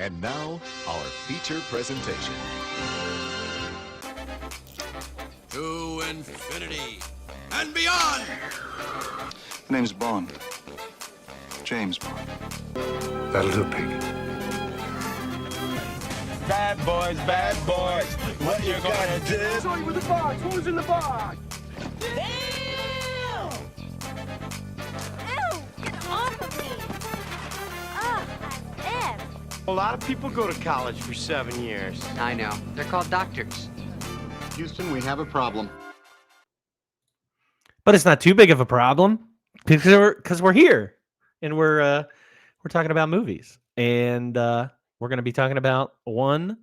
And now, our feature presentation. To infinity and beyond! My name's Bond. James Bond. That'll do, pig. Bad boys, what you gonna do? Sorry with the box, who's in the box? Ew! Get off of me! Ugh, A lot of people go to college for 7 years. I know. They're called doctors. Houston, we have a problem. But it's not too big of a problem because we're here and we're talking about movies, and we're going to be talking about one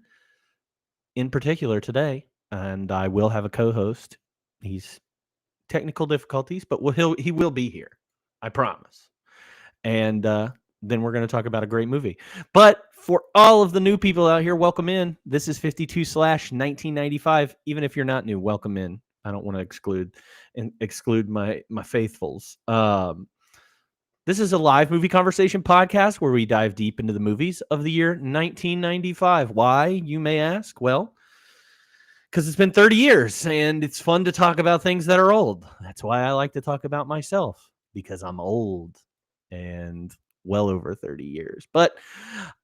in particular today. And I will have a co-host. He's technical difficulties, but he will be here. I promise. And then we're going to talk about a great movie. But for all of the new people out here, welcome in. This is 52/1995. Even if you're not new, welcome in. I don't want to exclude my faithfuls. This is a live movie conversation podcast where we dive deep into the movies of the year 1995. Why, you may ask? Well, because it's been 30 years and it's fun to talk about things that are old. That's why I like to talk about myself, because I'm old and well over 30 years. But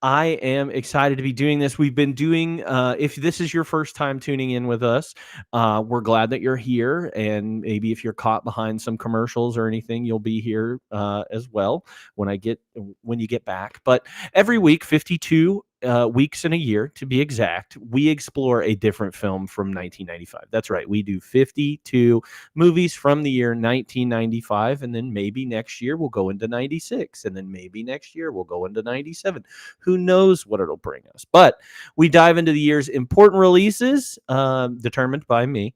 I am excited to be doing this. We've been doing, if this is your first time tuning in with us, we're glad that you're here. And maybe if you're caught behind some commercials or anything, you'll be here as well when you get back. But every week, 52 weeks in a year, to be exact, we explore a different film from 1995. That's right. We do 52 movies from the year 1995, and then maybe next year we'll go into 96, and then maybe next year we'll go into 97. Who knows what it'll bring us? But we dive into the year's important releases, determined by me.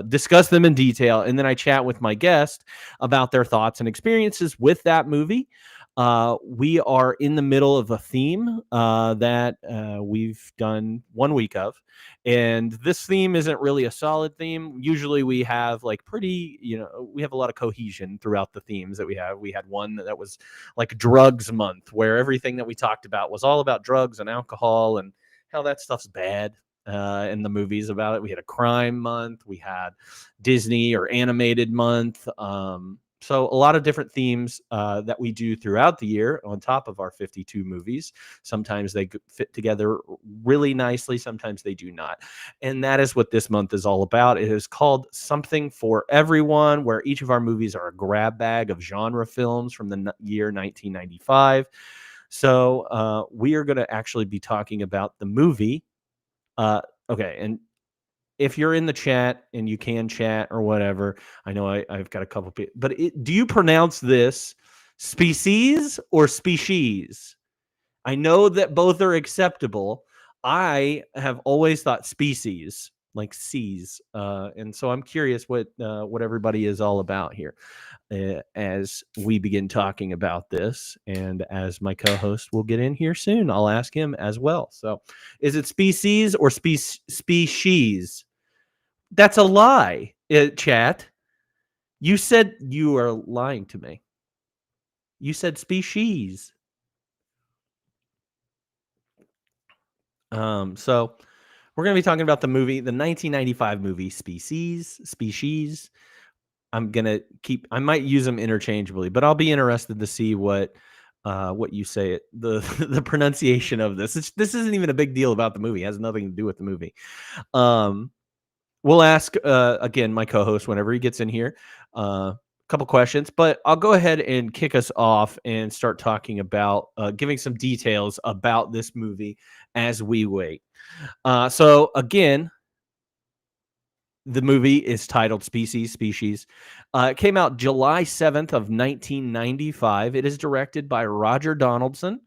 Discuss them in detail, and then I chat with my guest about their thoughts and experiences with that movie. We are in the middle of a theme that we've done 1 week of, and this theme isn't really a solid theme. Usually we have we have a lot of cohesion throughout the themes that we have. We had one that was like drugs month, where everything that we talked about was all about drugs and alcohol and how that stuff's bad. In the movies about it. We had a crime month. We had Disney or animated month. So a lot of different themes that we do throughout the year on top of our 52 movies. Sometimes they fit together really nicely. Sometimes they do not. And that is what this month is all about. It is called Something for Everyone, where each of our movies are a grab bag of genre films from the year 1995. So we are going to actually be talking about the movie. Okay, and if you're in the chat and you can chat or whatever, I know I've got a couple people, but do you pronounce this Spe-sees or Spe-shes? I know that both are acceptable. I have always thought Spe-sees, like seas, and so I'm curious what everybody is all about here as we begin talking about this, and as my co-host will get in here soon, I'll ask him as well. So, is it Spe-sees or Spe-shes? That's a lie, chat. You said you are lying to me. You said Spe-shes. So we're going to be talking about the 1995 movie Spe-shes. I might use them interchangeably, but I'll be interested to see what you say the pronunciation of this. This isn't even a big deal about the movie. It has nothing to do with the movie. We'll ask again my co-host whenever he gets in here a couple questions, but I'll go ahead and kick us off and start talking about giving some details about this movie as we wait. So again, the movie is titled Spe-sees. It came out July 7th of 1995. It is directed by Roger Donaldson,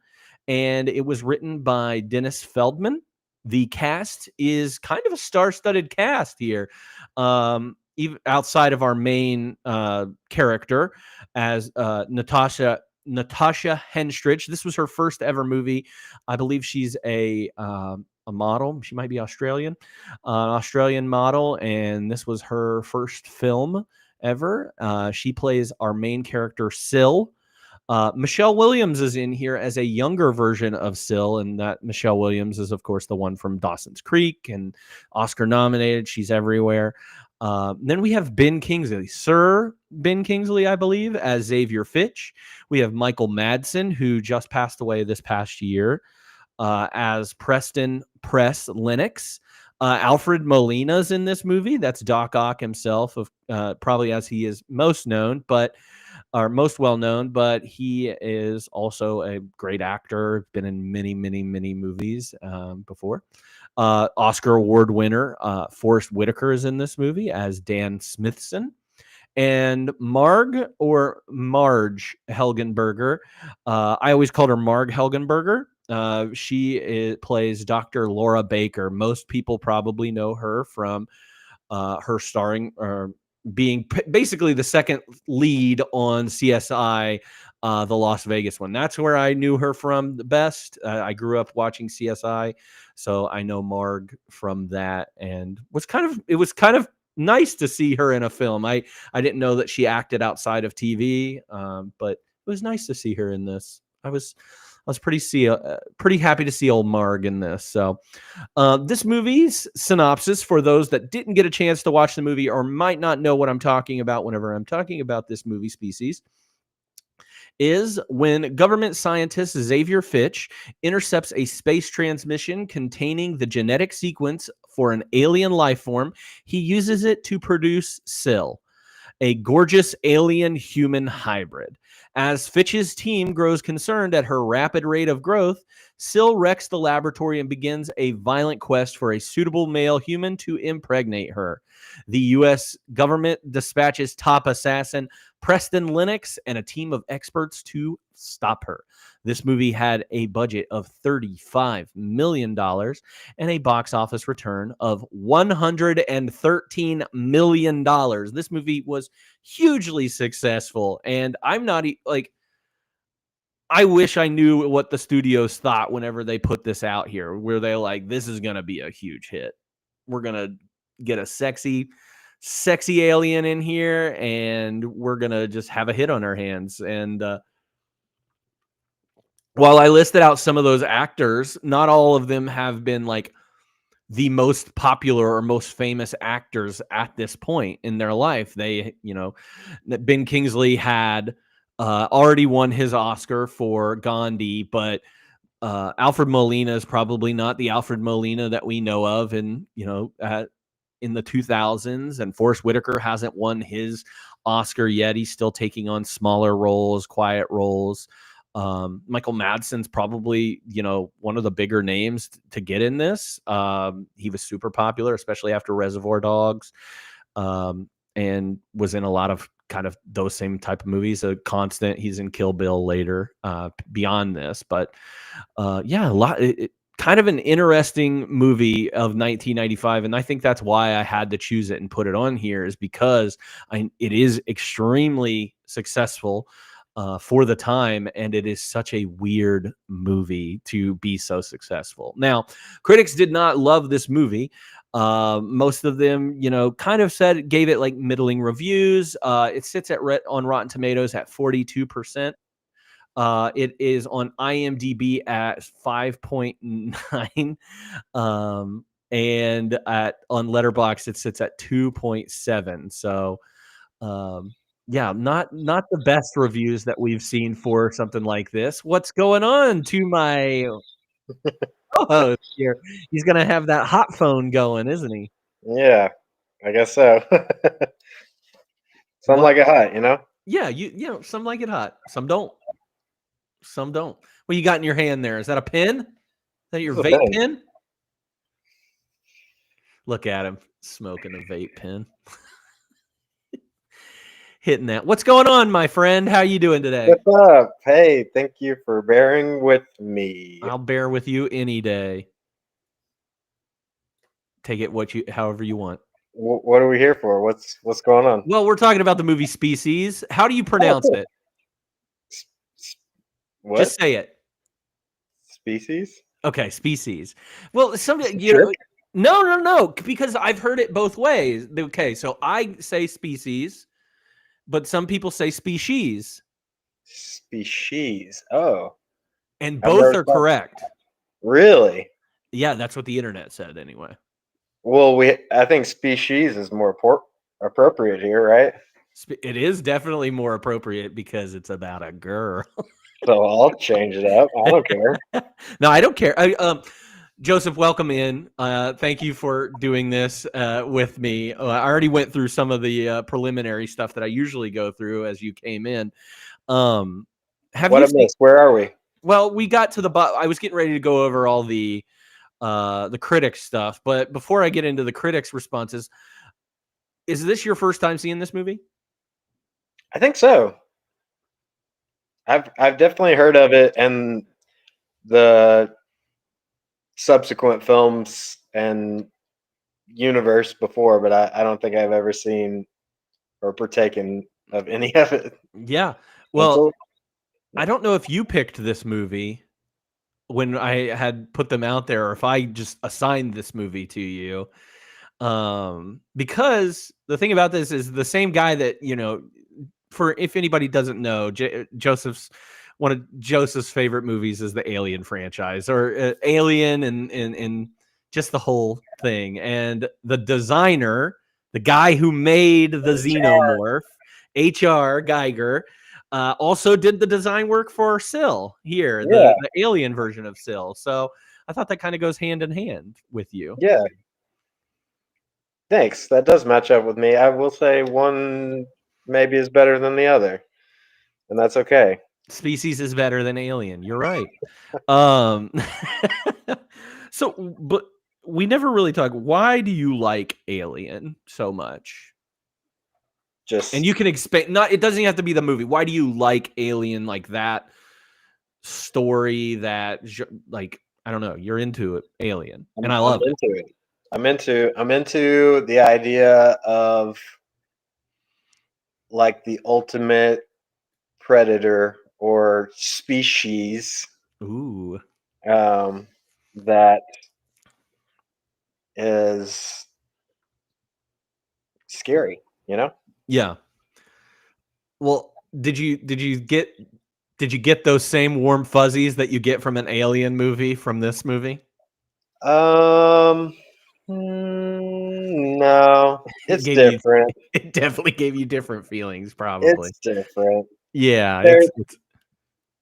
and it was written by Dennis Feldman. The cast is kind of a star-studded cast here, even outside of our main character as Natasha Henstridge. This was her first ever movie. I believe she's a model. She might be Australian, an Australian model, and this was her first film ever. She plays our main character, Syl. Michelle Williams is in here as a younger version of Syl, and that Michelle Williams is, of course, the one from Dawson's Creek and Oscar nominated. She's everywhere. Then we have Ben Kingsley, Sir Ben Kingsley, I believe, as Xavier Fitch. We have Michael Madsen, who just passed away this past year, as Preston Press Lennox. Alfred Molina's in this movie. That's Doc Ock himself, of probably as he is most known, or most well known. But he is also a great actor. Been in many, many, many movies before. Oscar Award winner Forrest Whitaker is in this movie as Dan Smithson. And Marge Helgenberger. I always called her Marg Helgenberger. She plays Dr. Laura Baker. Most people probably know her from her starring or being basically the second lead on CSI, the Las Vegas one. That's where I knew her from the best. I grew up watching CSI, so I know Marg from that, and it was kind of nice to see her in a film. I didn't know that she acted outside of TV, but it was nice to see her in this. I was pretty happy to see old Marg in this. So this movie's synopsis, for those that didn't get a chance to watch the movie or might not know what I'm talking about whenever I'm talking about this movie, Spe-sees, is when government scientist Xavier Fitch intercepts a space transmission containing the genetic sequence for an alien life form, he uses it to produce Syl, a gorgeous alien-human hybrid. As Fitch's team grows concerned at her rapid rate of growth, Syl wrecks the laboratory and begins a violent quest for a suitable male human to impregnate her. The U.S. government dispatches top assassin Preston Lennox and a team of experts to stop her. This movie had a budget of $35 million and a box office return of $113 million. This movie was hugely successful, and I'm not I wish I knew what the studios thought whenever they put this out here, where they're like, this is going to be a huge hit. We're going to get a sexy alien in here, and we're going to just have a hit on our hands. And while I listed out some of those actors, not all of them have been like the most popular or most famous actors at this point in their life. They, Ben Kingsley had already won his Oscar for Gandhi, but Alfred Molina is probably not the Alfred Molina that we know of in the 2000s, and Forrest Whitaker hasn't won his Oscar yet. He's still taking on smaller roles, quiet roles. Michael Madsen's probably, one of the bigger names to get in this. He was super popular, especially after Reservoir Dogs, and was in a lot of kind of those same type of movies. A constant. He's in Kill Bill later, beyond this, but a lot. Kind of an interesting movie of 1995, and I think that's why I had to choose it and put it on here, is because it is extremely successful for the time, and it is such a weird movie to be so successful. Now, critics did not love this movie. Most of them, kind of gave it like middling reviews. It sits on Rotten Tomatoes at 42%. It is on IMDb at 5.9, and on Letterboxd it sits at 2.7. So, not the best reviews that we've seen for something like this. What's going on to my co-host here? He's gonna have that hot phone going, isn't he? Yeah, I guess so. Some like it hot, Yeah, some like it hot, some don't. Some don't. What you got in your hand there? Is that a pen? Is that your vape pen? Look at him smoking a vape pen. Hitting that. What's going on, my friend? How you doing today? What's up? Hey, thank you for bearing with me. I'll bear with you any day. Take it however you want. What are we here for? What's going on? Well, we're talking about the movie Spe-sees. How do you pronounce it? What? Just say it. Spe-sees? Okay, Spe-sees. Well, no, because I've heard it both ways. Okay, so I say Spe-sees, but some people say Spe-shes. Spe-shes. Oh, And I've both never are thought. correct. Really? Yeah, that's what the internet said anyway. Well, I think species is more appropriate here, right? It is definitely more appropriate because it's about a girl. So I'll change it up. I don't care. No, I don't care. Joseph, welcome in. Thank you for doing this with me. I already went through some of the preliminary stuff that I usually go through as you came in. Have What you a seen? miss. Where are we? Well, we got to the. I was getting ready to go over all the critics stuff, but before I get into the critics' responses, is this your first time seeing this movie? I think so. I've definitely heard of it and the subsequent films and universe before, but I don't think I've ever seen or partaken of any of it. Yeah. Well, Until I don't know if you picked this movie when I had put them out there, or if I just assigned this movie to you. Because the thing about this is the same guy that, for if anybody doesn't know, Joseph's one of Joseph's favorite movies is the Alien franchise, or Alien, and just the whole thing. And the designer, the guy who made the xenomorph, H.R. Geiger, also did the design work for Syl here, yeah, the Alien version of Syl. So I thought that kind of goes hand in hand with you. yeah. Thanks. That does match up with me. I will say one maybe is better than the other, and that's okay. Species is better than Alien. You're right. Um, so, but we never really talk. Why do you like Alien so much? Just And you can expect not. It doesn't have to be the movie. Why do you like Alien like that story? Like I don't know. You're into it, Alien, and I I'm love it. into it. I'm into the idea of like the ultimate predator or species Ooh, um, that is scary. You know. yeah. Well, did you get those same warm fuzzies that you get from an Alien movie from this movie? Um, no, It it's gave you different. it definitely gave you different feelings, probably. It's different. Yeah, There, it's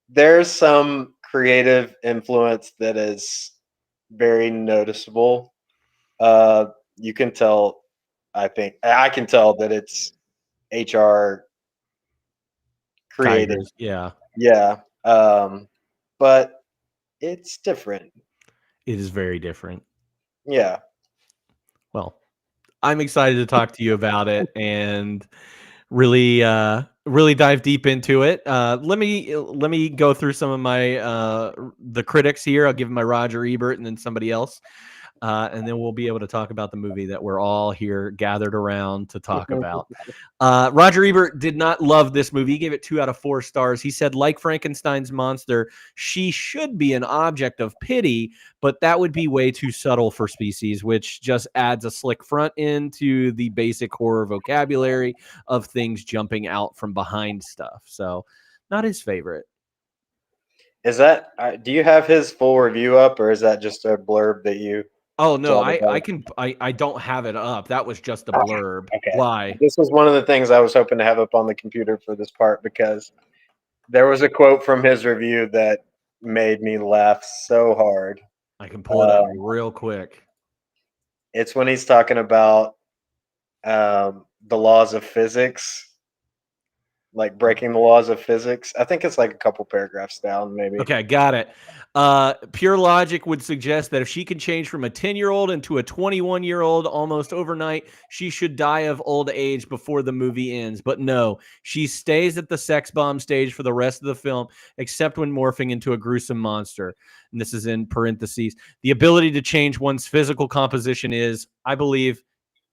there's some creative influence that is very noticeable. Uh, you can tell. I think I can tell that it's HR created. Geiger's, yeah. Yeah. But it's different. It is very different. Yeah. Well, I'm excited to talk to you about it and really dive deep into it. Let me go through some of my the critics here. I'll give my Roger Ebert and then somebody else. And then we'll be able to talk about the movie that we're all here gathered around to talk about. Roger Ebert did not love this movie. He gave it 2 out of 4 stars. He said, like Frankenstein's monster, she should be an object of pity, but that would be way too subtle for Spe-sees, which just adds a slick front end to the basic horror vocabulary of things jumping out from behind stuff. So, not his favorite. Is that? Do you have his full review up, or is that just a blurb that you Oh no, jotted I down? can I don't have it up. That was just a Ah, blurb. okay. Why? This was one of the things I was hoping to have up on the computer for this part because there was a quote from his review that made me laugh so hard. I can pull it up Um, real quick. it's when he's talking about the laws of physics, like breaking the laws of physics. I think it's like a couple paragraphs down, maybe. Okay, got it. Pure logic would suggest that if she can change from a 10-year-old into a 21-year-old almost overnight, she should die of old age before the movie ends. But no, she stays at the sex bomb stage for the rest of the film, except when morphing into a gruesome monster. And this is in parentheses. The ability to change one's physical composition is, I believe,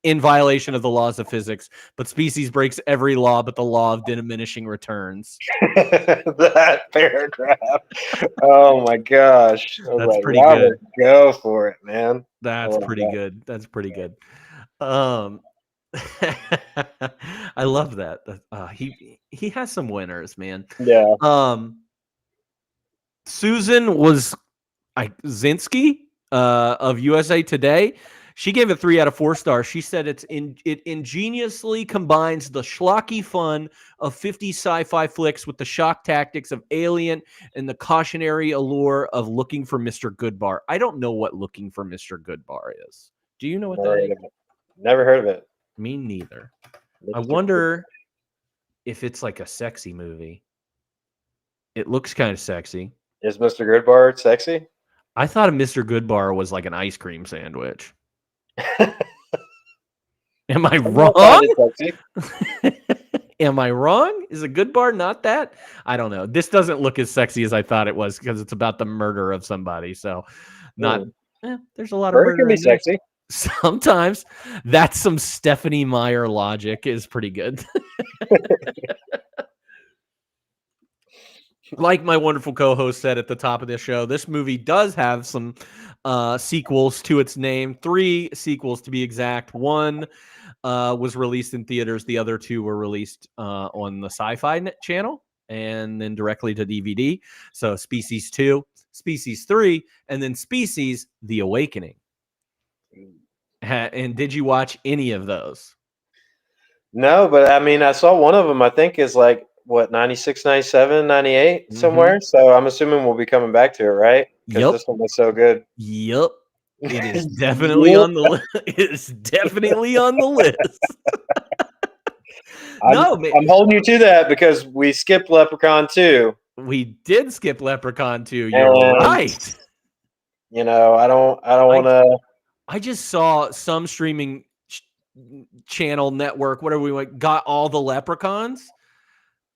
in violation of the laws of physics, but Spe-sees breaks every law but the law of diminishing returns. That paragraph. Oh my gosh. I was That's like, pretty good. Robert, go for it, man. I That's love pretty that. good. That's pretty good. Um, I love that. He has some winners, man. Yeah. Susan was Zinski of USA Today. She gave it 3 out of 4 stars. She said it ingeniously combines the schlocky fun of 50 sci-fi flicks with the shock tactics of Alien and the cautionary allure of Looking for Mr. Goodbar. I don't know what Looking for Mr. Goodbar is. Do you know what that is? Never heard of it. Me neither. I Mr. wonder if it's like a sexy movie. It looks kind of sexy. Is Mr. Goodbar sexy? I thought a Mr. Goodbar was like an ice cream sandwich. Am I wrong? Am I wrong? Is a Goodbar not that? I don't know. This doesn't look as sexy as I thought it was because it's about the murder of somebody. So, there's a lot of murder. Can be sexy. Sometimes that's some Stephanie Meyer logic is pretty good. Like my wonderful co-host said at the top of this show, this movie does have some sequels to its name. 3 sequels to be exact. 1 was released in theaters. The other 2 were released on the Sci-Fi channel and then directly to DVD. So Spe-sees 2, Spe-sees 3, and then Spe-sees The Awakening. And did you watch any of those? No, but I mean, I saw one of them, I think is like, what, 96, 97, 98 somewhere? So I'm assuming we'll be coming back to it, right? Because this one was so good. Yep. It is definitely on the list. It's definitely on the list. I'm holding you to that because we skipped Leprechaun 2. We did skip Leprechaun 2. You're right. You know, I don't want to. I just saw some streaming channel network, whatever we went, got all the Leprechauns.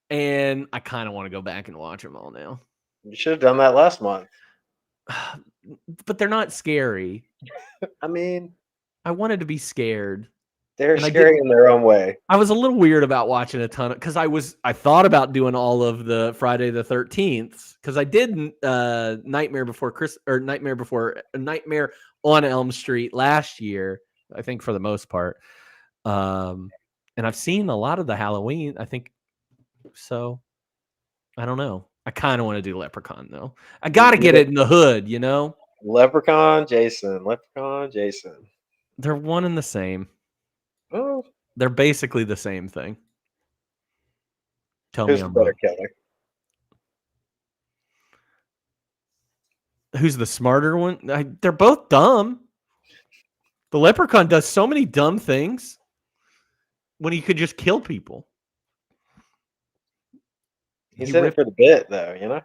And I kind of want to go back and watch them all now. You should have done that last month. But they're not scary. I mean, I wanted to be scared. They're scary in their own way. I was a little weird about watching a ton of because I thought about doing all of the Friday the 13th because I did Nightmare on Elm Street last year, I think for the most part. And I've seen a lot of the Halloween, I think. So I don't know. I kind of want to do Leprechaun though. I got to get it in the hood, you know? Leprechaun Jason. They're one and the same. Oh. They're basically the same thing. Tell Who's me the I'm better wrong. killer? Who's the smarter one? They're both dumb. The Leprechaun does so many dumb things when he could just kill people. He's in it for the bit, though, you know?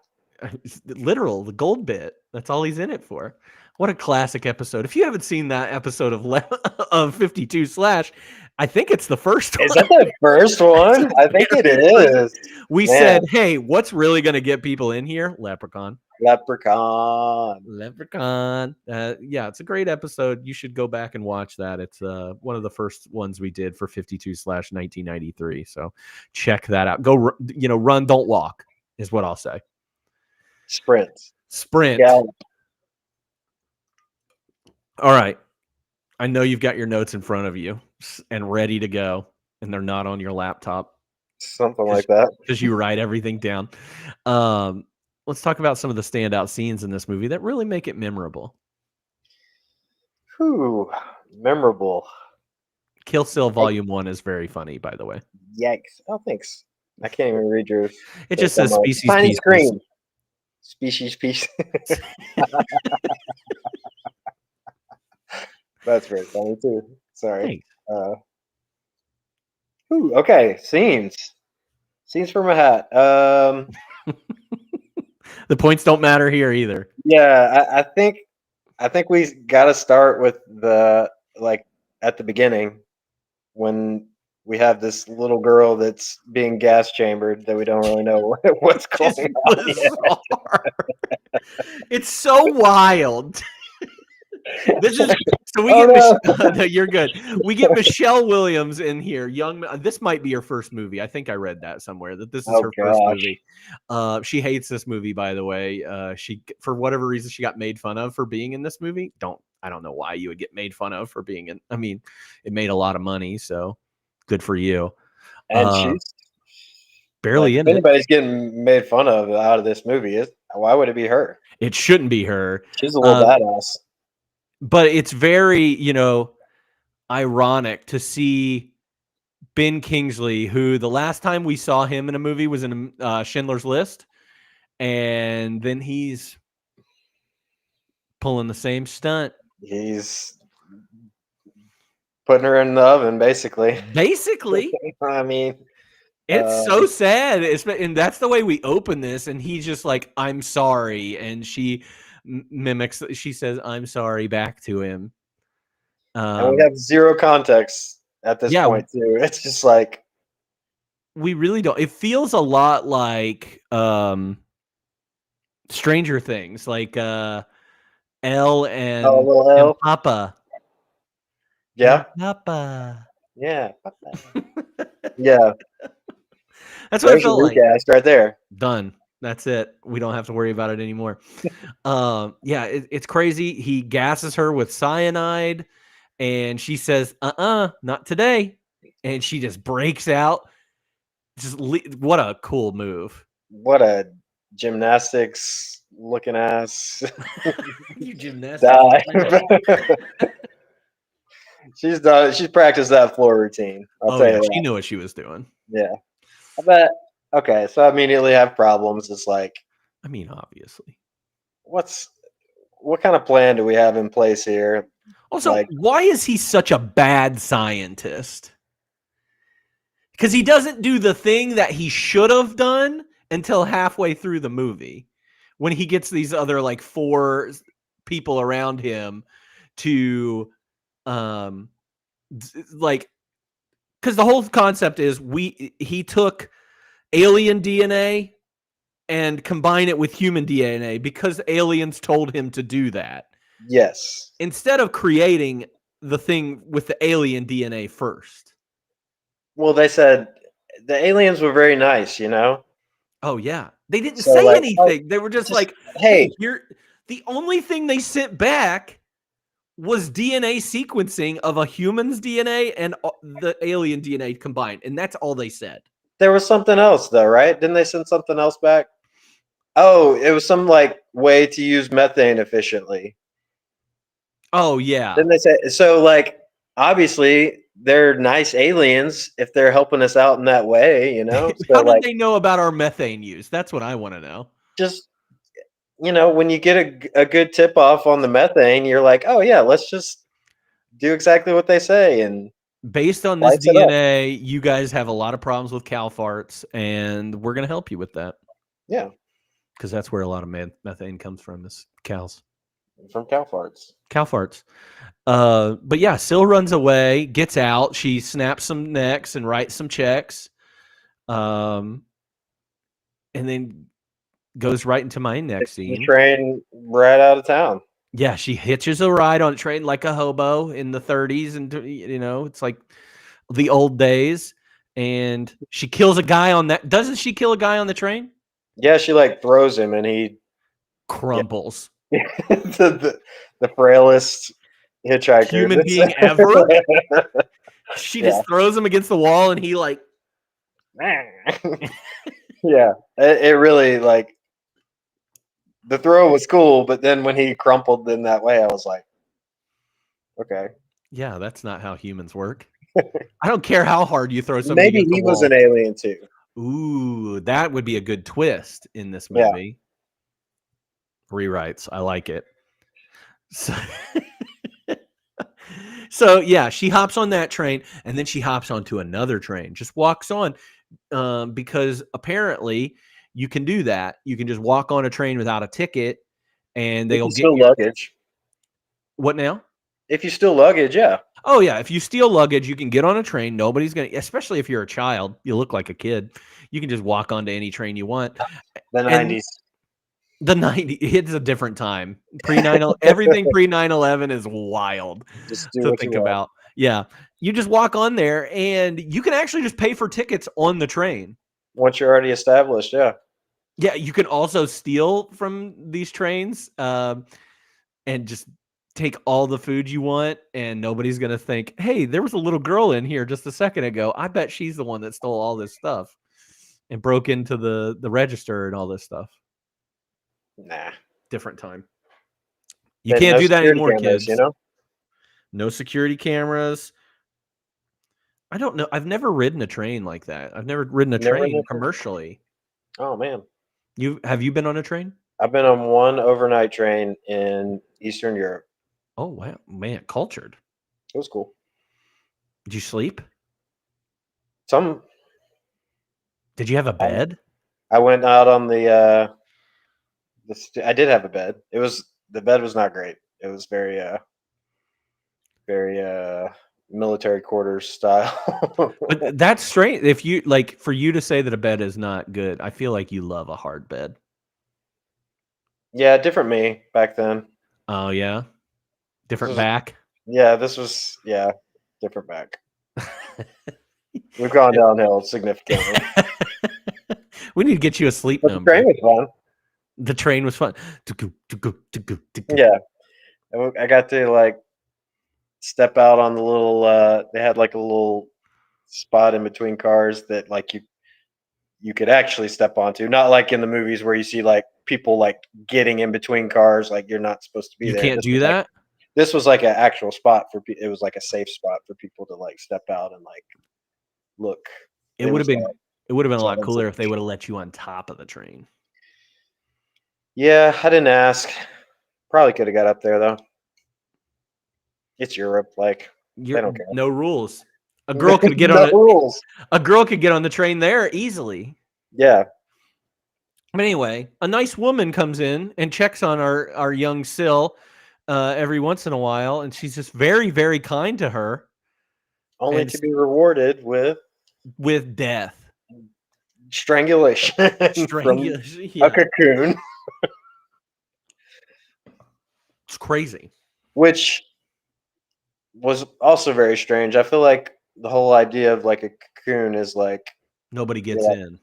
Literal, the gold bit. That's all he's in it for. What a classic episode. If you haven't seen that episode of 52 Slash, I think it's the first one. Is that the first one? I think it is. We said, hey, what's really going to get people in here? Leprechaun. Yeah, it's a great episode. You should go back and watch that. It's one of the first ones we did for 52/1993. So check that out. Go, run, don't walk is what I'll say. Sprint. Gallop. All right. I know you've got your notes in front of you and ready to go, and they're not on your laptop. Something like that. Because you write everything down. Let's talk about some of the standout scenes in this movie that really make it memorable. Whew, memorable. Kill Still Volume 1 is very funny, by the way. Yikes. Oh, thanks. I can't even read yours. It just says Spe-sees. Tiny screen. Spe-shes piece. That's very funny, too. Sorry. Okay, scenes. Scenes from a hat. The points don't matter here either. Yeah, I think we got to start with the at the beginning when we have this little girl that's being gas chambered that we don't really know what's going on. It's so wild. This is so we get no, you're good. We get Michelle Williams in here. This might be her first movie. I think I read that somewhere that this is her first movie. She hates this movie, by the way. She for whatever reason she got made fun of for being in this movie. I don't know why you would get made fun of for being in. I mean, it made a lot of money, so good for you. And she's barely like, in if it. anybody's getting made fun of out of this movie, why would it be her? It shouldn't be her. She's a little badass. But it's very, ironic to see Ben Kingsley, who the last time we saw him in a movie was in Schindler's List, and then he's pulling the same stunt. He's putting her in the oven, basically. Basically. I mean, it's so sad. And that's the way we open this. And he's just like, I'm sorry. And she she says, I'm sorry back to him. And we have zero context at this point, too. It's just like, we really don't. It feels a lot like Stranger Things, like Elle and Papa. Yeah. Papa. Yeah. Papa. Yeah. That's what I felt like. Right there. Done. That's it. We don't have to worry about it anymore. It's crazy. He gasses her with cyanide, and she says, not today. And she just breaks out. What a cool move. What a gymnastics looking ass. You gymnastics. She's done. She's practiced that floor routine. I'll tell you that. She knew what she was doing. Yeah. I bet. Okay, so I immediately have problems. It's like, I mean, obviously. What kind of plan do we have in place here? Also, why is he such a bad scientist? Because he doesn't do the thing that he should have done until halfway through the movie, when he gets these other like 4 people around him to, because the whole concept is he took alien DNA and combined it with human DNA because aliens told him to do that. Yes. Instead of creating the thing with the alien DNA first. Well, they said the aliens were very nice, Oh, yeah. They didn't say anything. They were just like, hey, the only thing they sent back was DNA sequencing of a human's DNA and the alien DNA combined. And that's all they said. There was something else, though, right? Didn't they send something else back? Oh, it was some way to use methane efficiently. Oh, yeah. Didn't they say so? Obviously, they're nice aliens if they're helping us out in that way, So, how did they know about our methane use? That's what I want to know. Just, when you get a good tip off on the methane, you're like, oh, yeah, let's just do exactly what they say. And based on this DNA, you guys have a lot of problems with cow farts, and we're going to help you with that. Yeah. Because that's where a lot of methane comes from, is cows. From cow farts. Cow farts. But yeah, Syl runs away, gets out. She snaps some necks and writes some checks. And then goes right into my next scene. Train right out of town. Yeah, she hitches a ride on a train like a hobo in the 30s. And, it's like the old days. And she kills a guy on that. Doesn't she kill a guy on the train? Yeah, she throws him and he crumples. Yeah. the frailest hitchhiker human being ever. She just throws him against the wall and he yeah, it really the throw was cool, but then when he crumpled in that way, I was like, okay. Yeah, that's not how humans work. I don't care how hard you throw somebody. Maybe he was an alien too. Ooh, that would be a good twist in this movie. Yeah. Rewrites. I like it. So yeah, she hops on that train and then she hops onto another train. Just walks on because apparently you can do that. You can just walk on a train without a ticket and they'll get your luggage. What now? If you steal luggage, yeah. Oh, yeah. If you steal luggage, you can get on a train. Nobody's going to, especially if you're a child, you look like a kid. You can just walk onto any train you want. The 90s. The 90s. It's a different time. Everything pre 9/11 is wild to think about. Yeah. You just walk on there and you can actually just pay for tickets on the train. Once you're already established, yeah. Yeah. You can also steal from these trains and just take all the food you want, and nobody's gonna think, hey, there was a little girl in here just a second ago. I bet she's the one that stole all this stuff and broke into the register and all this stuff. Nah. Different time. You But can't no do that security anymore, cameras, kids. No security cameras. I don't know. I've never ridden a train like that. I've never ridden a train commercially. Oh man. Have you been on a train? I've been on one overnight train in Eastern Europe. Oh wow, man, cultured. It was cool. Did you sleep? Did you have a bed? I went out on the I did have a bed. The bed was not great. It was very military quarters style. But that's strange. If you like, for you to say that a bed is not good, I feel like you love a hard bed. Yeah, different me back then. Oh yeah, different back. Yeah, different back. We've gone downhill significantly. We need to get you a sleep But number. the train was fun. The train was fun. Yeah, I got to like step out on the little. They had like a little spot in between cars that like you could actually step onto, not like in the movies where you see like people like getting in between cars, like you're not supposed to be You there. can't do that. This was like an actual spot for it was like a safe spot for people to like step out and like look. It would have been a lot so cooler if they would have let you on top of the train. Yeah, I didn't ask. Probably could have got up there though. It's Europe, like they don't care. No rules. A girl could get rules. A girl could get on the train there easily. Yeah. But anyway, a nice woman comes in and checks on our young Sil every once in a while, and she's just very, very kind to her. Only to be rewarded with death. Strangulation. Strangulation. A cocoon. It's crazy. Which was also very strange. I feel like the whole idea of like a cocoon is like nobody gets in.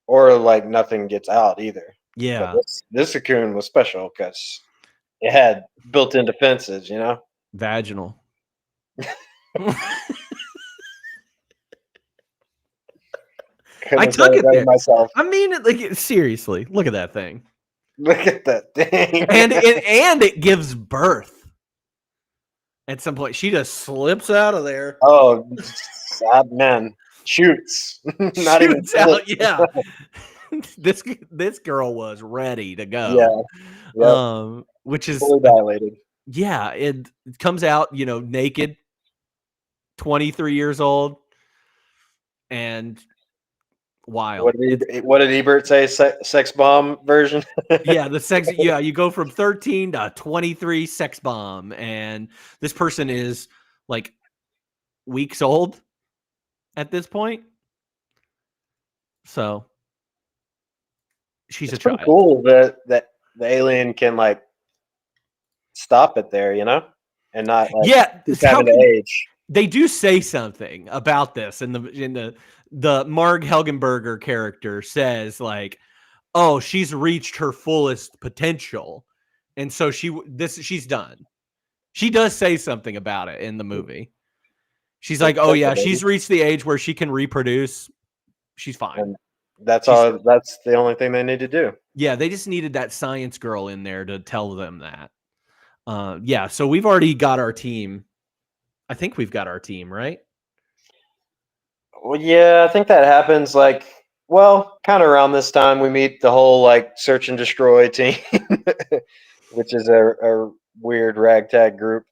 Or like nothing gets out either. Yeah. But this cocoon was special because it had built-in defenses, you know? Vaginal. I took it there myself. I mean, like seriously, look at that thing. Look at that thing. and it gives birth. At some point, she just slips out of there. Oh, sad man. Shoots. Not even out. Yeah. This girl was ready to go. Yeah. Yep. Which is fully dilated. Yeah, it comes out, naked, 23 years old, and wild. What did Ebert say? Sex bomb version? Yeah, the sex. Yeah, you go from 13 to 23 sex bomb, and this person is like weeks old at this point. So she's a child. Cool that the alien can like stop it there, and not like having to age. They do say something about this in the Marg Helgenberger character says like, oh, she's reached her fullest potential, and so she's done. She does say something about it in the movie. She's like, oh yeah, she's reached the age where she can reproduce. She's fine. And that's all. That's the only thing they need to do. Yeah, they just needed that science girl in there to tell them that. Yeah, so we've already got our team. I think we've got our team, right? Well, yeah, I think that happens kind of around this time we meet the whole like search and destroy team, which is a weird ragtag group.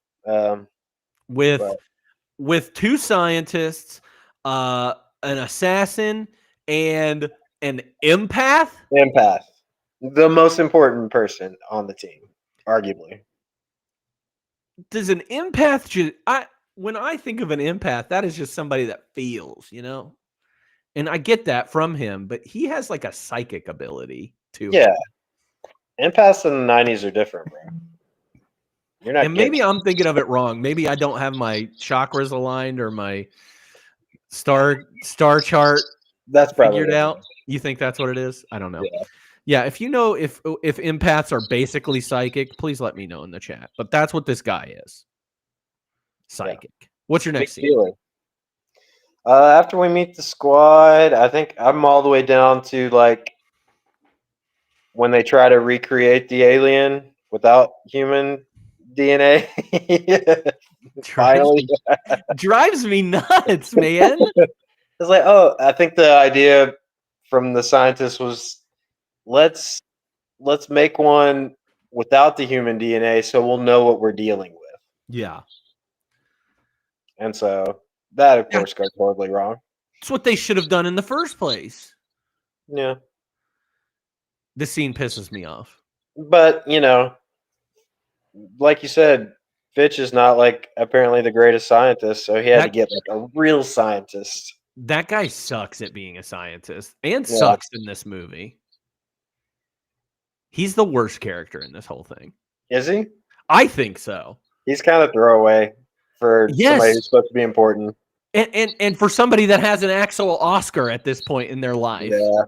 With two scientists, an assassin, and an empath. Empath, the most important person on the team, arguably. Does an empath when I think of an empath, that is just somebody that feels, and I get that from him, but he has like a psychic ability too. Yeah, empaths in the 90s are different, bro. You're not. And maybe I'm thinking of it wrong. Maybe I don't have my chakras aligned or my star chart. That's probably figured out. You think that's what it is? I don't know. Yeah, if you know if empaths are basically psychic, please let me know in the chat. But that's what this guy is. Psychic. What's your Big next scene? feeling. After we meet the squad, I think I'm all the way down to like when they try to recreate the alien without human DNA. Finally, Drives me nuts, man. it's like, oh, I think the idea from the scientists was let's make one without the human DNA, so we'll know what we're dealing with. Yeah. And so that, of course, goes horribly wrong. It's what they should have done in the first place. Yeah. This scene pisses me off. But, you know, like you said, Fitch is not like apparently the greatest scientist, so he had to get like a real scientist. That guy sucks at being a scientist and sucks in this movie. He's the worst character in this whole thing. Is he? I think so. He's kind of throwaway for somebody who's supposed to be important. And for somebody that has an actual Oscar at this point in their life. Yeah.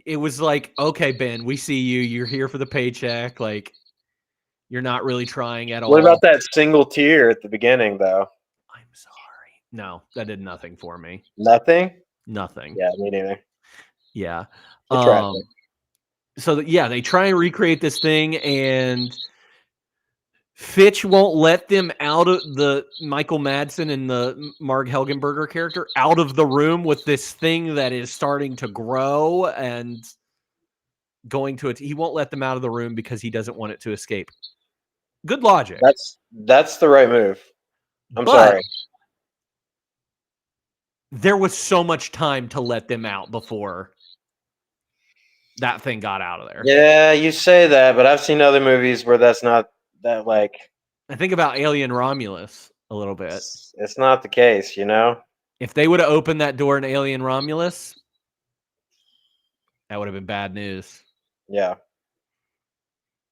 It was like, okay, Ben, we see you. You're here for the paycheck. Like, you're not really trying at all. What about that single tear at the beginning, though? I'm sorry. No, that did nothing for me. Nothing? Nothing. Yeah, me neither. Yeah. So, they try and recreate this thing, and Fitch won't let them out of the Michael Madsen and the Marg Helgenberger character out of the room with this thing that is starting to grow and going to it. He won't let them out of the room because he doesn't want it to escape. Good logic. That's the right move. I'm sorry. There was so much time to let them out before that thing got out of there. Yeah, you say that, but I've seen other movies where that's not that, like... I think about Alien Romulus a little bit. It's not the case, you know? If they would have opened that door in Alien Romulus, that would have been bad news. Yeah.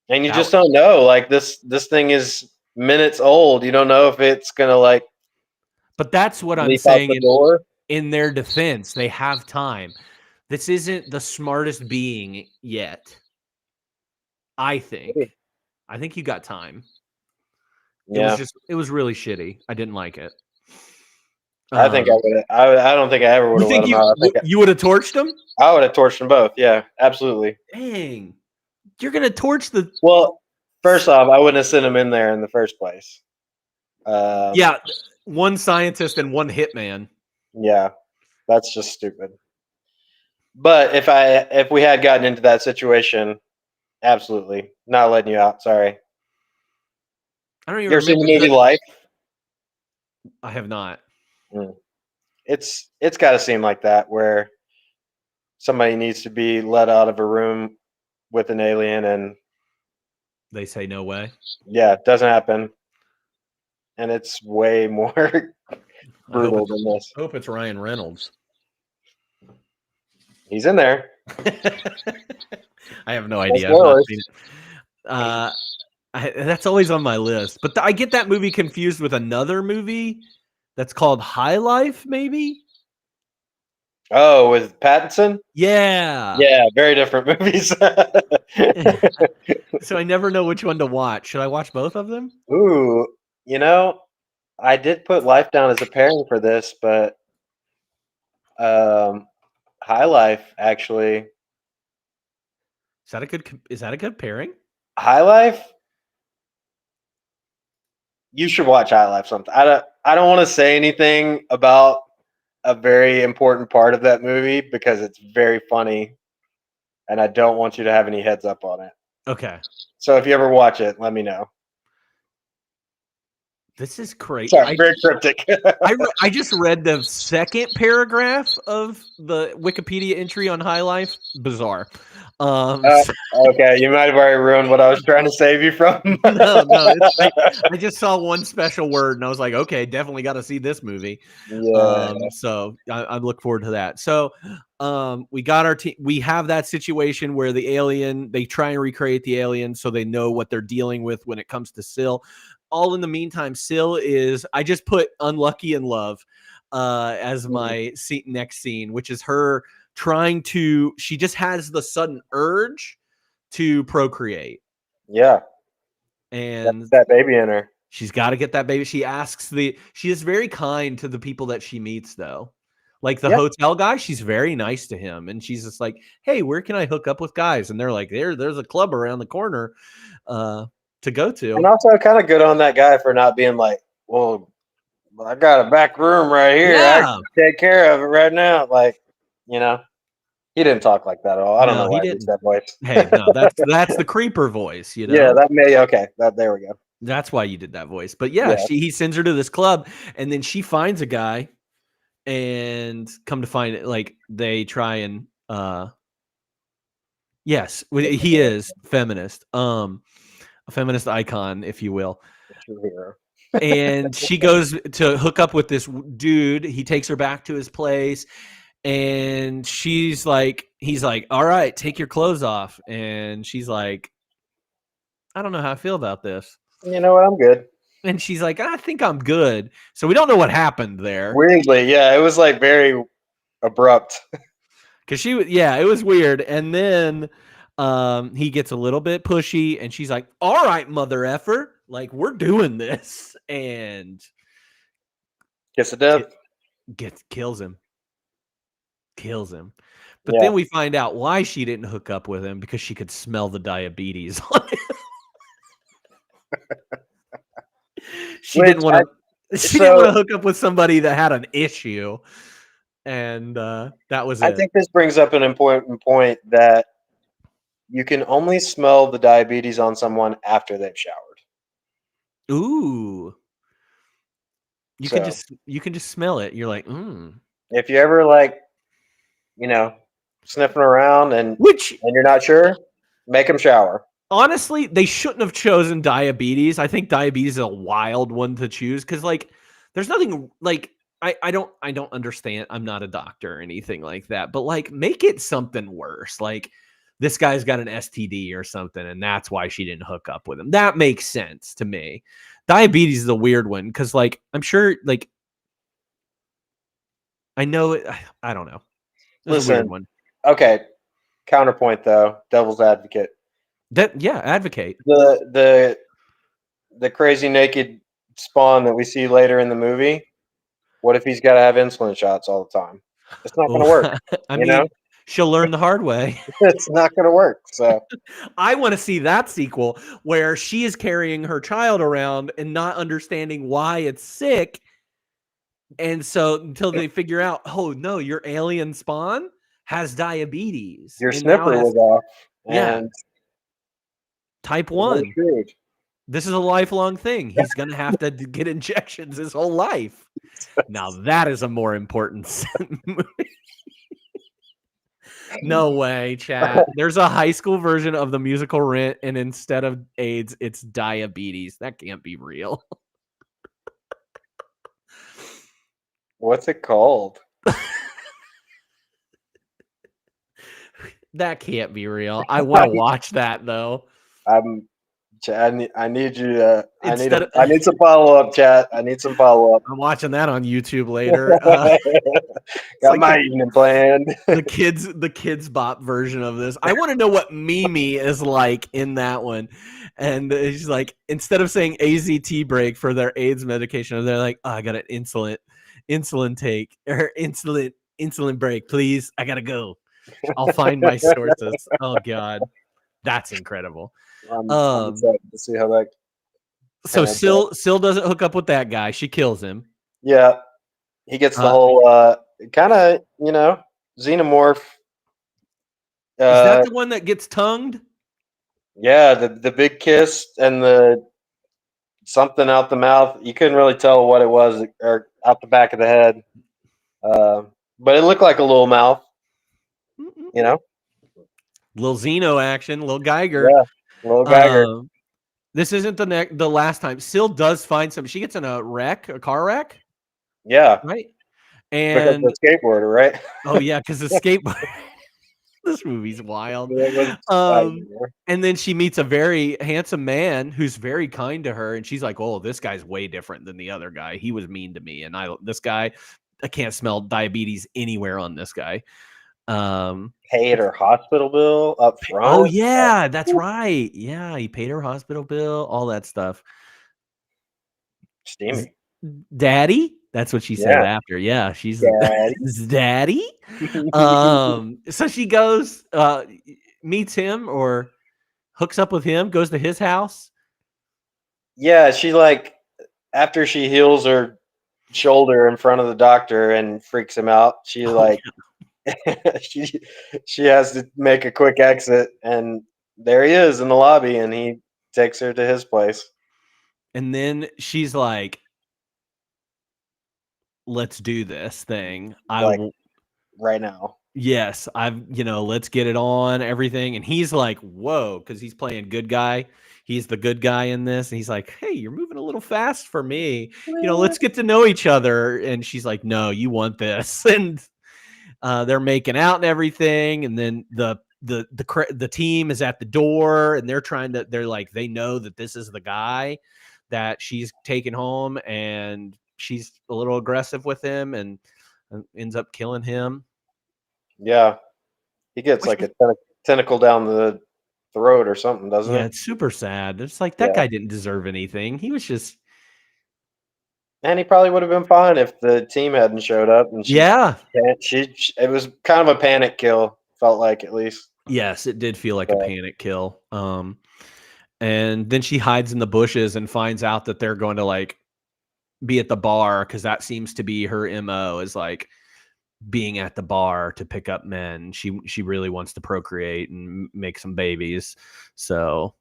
And you just don't know. Like, this thing is minutes old. You don't know if it's going to, like... But that's what I'm saying in their defense. They have time. This isn't the smartest being yet. I think. I think you got time. Yeah. It was really shitty. I didn't like it. I think I would. I don't think I ever would have let him out. You would have torched them? I would have torched them both. Yeah, absolutely. Dang. You're going to torch the... Well, first off, I wouldn't have sent him in there in the first place. Yeah, one scientist and one hitman. Yeah, that's just stupid. But if we had gotten into that situation, absolutely not letting you out. Sorry. I don't even remember. You ever seen the movie Life? I have not. It's got to seem like that, where somebody needs to be let out of a room with an alien, and they say no way. Yeah, it doesn't happen, and it's way more brutal than this. I hope it's Ryan Reynolds. He's in there. I have no idea. I've not seen it. That's always on my list, but I get that movie confused with another movie that's called High Life, maybe. Oh, with Pattinson? Yeah. Yeah, very different movies. So I never know which one to watch. Should I watch both of them? Ooh, you know, I did put Life down as a pairing for this, but High Life, actually. Is that a good pairing? High Life? You should watch High Life sometime. I don't want to say anything about a very important part of that movie because it's very funny, and I don't want you to have any heads up on it. Okay. So if you ever watch it, let me know. This is crazy. Sorry, very cryptic. I just read the second paragraph of the Wikipedia entry on High Life. Bizarre. Okay, you might have already ruined what I was trying to save you from. No, I just saw one special word and I was like, okay, definitely got to see this movie. Yeah. So I look forward to that. So we got our team. We have that situation where the alien, they try and recreate the alien so they know what they're dealing with when it comes to Syl. All in the meantime, Syl is, I just put unlucky in love as my next scene, which is her she just has the sudden urge to procreate. Yeah. And That baby in her. she's got to get that baby. She is very kind to the people that she meets, though. Like the hotel guy, she's very nice to him. And she's just like, hey, where can I hook up with guys? And they're like, there's a club around the corner to go to. And also kind of good on that guy for not being like, well, I got a back room right here. I can take care of it right now. Like, you know, he didn't talk like that at all. I don't know why he did that voice. Hey, no, that's the creeper voice, you know? Yeah, that may okay. There we go. That's why you did that voice. But yeah, he sends her to this club, and then she finds a guy, and come to find it, like they try and yes, he is feminist, a feminist icon, if you will. And she goes to hook up with this dude. He takes her back to his place, and he's like, all right, take your clothes off. And she's like, I don't know how I feel about this. You know what? I'm good. And she's like, I think I'm good. So we don't know what happened there. Weirdly, yeah, it was like very abrupt. Because it was weird. And then he gets a little bit pushy, and she's like, all right, mother effer, like, we're doing this. And kiss of death. Kills him. But then we find out why she didn't hook up with him, because she could smell the diabetes on him. She didn't want to hook up with somebody that had an issue. And that was it. I think this brings up an important point that you can only smell the diabetes on someone after they've showered. Ooh. You can just smell it. You're like, If you ever like, you know, sniffing around and you're not sure, make them shower. Honestly, they shouldn't have chosen diabetes. I think diabetes is a wild one to choose, because like there's nothing like I don't understand. I'm not a doctor or anything like that, but like make it something worse. Like this guy's got an STD or something, and that's why she didn't hook up with him. That makes sense to me. Diabetes is a weird one, because like I'm sure like I know it. I don't know. It's a weird one. Okay. Counterpoint though, devil's advocate. Advocate. The crazy naked Spawn that we see later in the movie. What if he's got to have insulin shots all the time? It's not going to work. I mean, she'll learn the hard way. It's not going to work. So I want to see that sequel where she is carrying her child around and not understanding why it's sick. And so until they figure out, oh no, your alien Spawn has diabetes. Your sniffer was off. Yeah. Type 1. This is a lifelong thing. He's going to have to get injections his whole life. Now that is a more important movie. No way, chat. There's a high school version of the musical Rent, and instead of AIDS, it's diabetes. That can't be real. What's it called? That can't be real. I want to watch that though. I need you to. I need some follow up, chat. I need some follow up. I'm watching that on YouTube later. Got my evening planned. the kids bop version of this. I want to know what Mimi is like in that one. And she's like, instead of saying AZT break for their AIDS medication, they're like, oh, I got an insulin take or insulin break, please. I gotta go. I'll find my sources. Oh God, that's incredible. I'm to see how that. So Syl doesn't hook up with that guy. She kills him. Yeah, he gets the whole kind of xenomorph. Is that the one that gets tongued? Yeah, the big kiss and the something out the mouth. You couldn't really tell what it was, or out the back of the head. But it looked like a little mouth. Little Xeno action, little Geiger. Yeah, little Geiger. This isn't the last time. Syl does find some. She gets in a car wreck. Yeah. Right. And because the skateboarder, right? Oh yeah, because the skateboarder. This movie's wild. And then she meets a very handsome man who's very kind to her, and she's like, "Oh, this guy's way different than the other guy. He was mean to me, and this guy, I can't smell diabetes anywhere on this guy." Paid her hospital bill up front. Oh yeah, that's right. Yeah, he paid her hospital bill, all that stuff. Steamy. Daddy? That's what she said Yeah. after. Yeah, she's Daddy. Daddy. So she goes, meets him or hooks up with him, goes to his house. Yeah, she like after she heals her shoulder in front of the doctor and freaks him out, she Oh, like she she has to make a quick exit, and there he is in the lobby, and he takes her to his place. and then she's like, let's do this thing. Like right now. Yes, let's get it on, everything. And he's like, whoa, because he's playing good guy. He's the good guy in this. And he's like, hey, you're moving a little fast for me. Let's get to know each other. And she's like, no, you want this. And they're making out and everything. And then the team is at the door and they're like, they know that this is the guy that she's taken home, and she's a little aggressive with him and ends up killing him. Yeah. He gets like a tentacle down the throat or something, doesn't Yeah, it? it's super sad. It's like that guy didn't deserve anything. He was just And he probably would have been fine if the team hadn't showed up, and it was kind of a panic kill, felt like, at least. Yes, it did feel like a panic kill. And then she hides in the bushes and finds out that they're going to like be at the bar, because that seems to be her MO, is like being at the bar to pick up men. She really wants to procreate and make some babies. So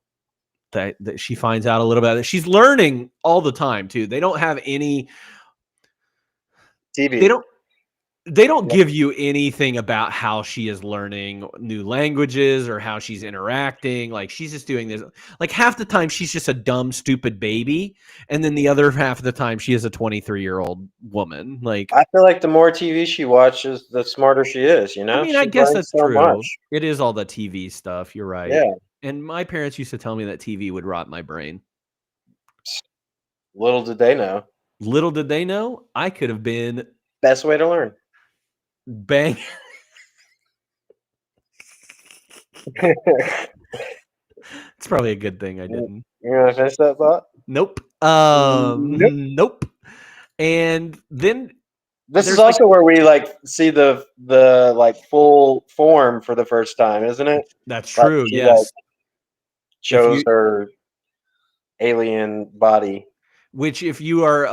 that she finds out a little bit. She's learning all the time too. They don't have any TV. They don't give you anything about how she is learning new languages or how she's interacting. Like, she's just doing this. Like, half the time she's just a dumb, stupid baby, and then the other half of the time she is a 23-year-old woman. Like, I feel like the more TV she watches, the smarter she is. I mean, she I guess learns that's so true. much. It is all the TV stuff. You're right. Yeah. And my parents used to tell me that TV would rot my brain. Little did they know. Little did they know I could have been Best way to learn. bang. It's probably a good thing I didn't. You want to finish that thought? Nope. Nope. Nope. And then this is also where we like see the like full form for the first time, isn't it? That's true. She, yes. Shows her alien body. Which, if you are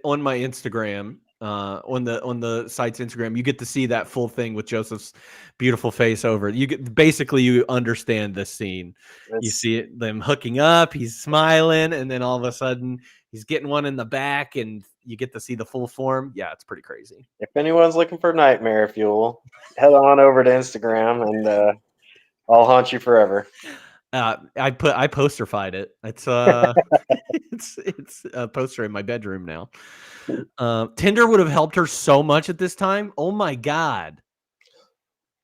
on my Instagram, on the site's Instagram, you get to see that full thing with Joseph's beautiful face over it. You understand this scene. You see them hooking up, he's smiling, and then all of a sudden he's getting one in the back, and you get to see the full form. Yeah, it's pretty crazy. If anyone's looking for nightmare fuel, head on over to Instagram, and I'll haunt you forever. I posterfied it. It's it's a poster in my bedroom now. Tinder would have helped her so much at this time. Oh my god.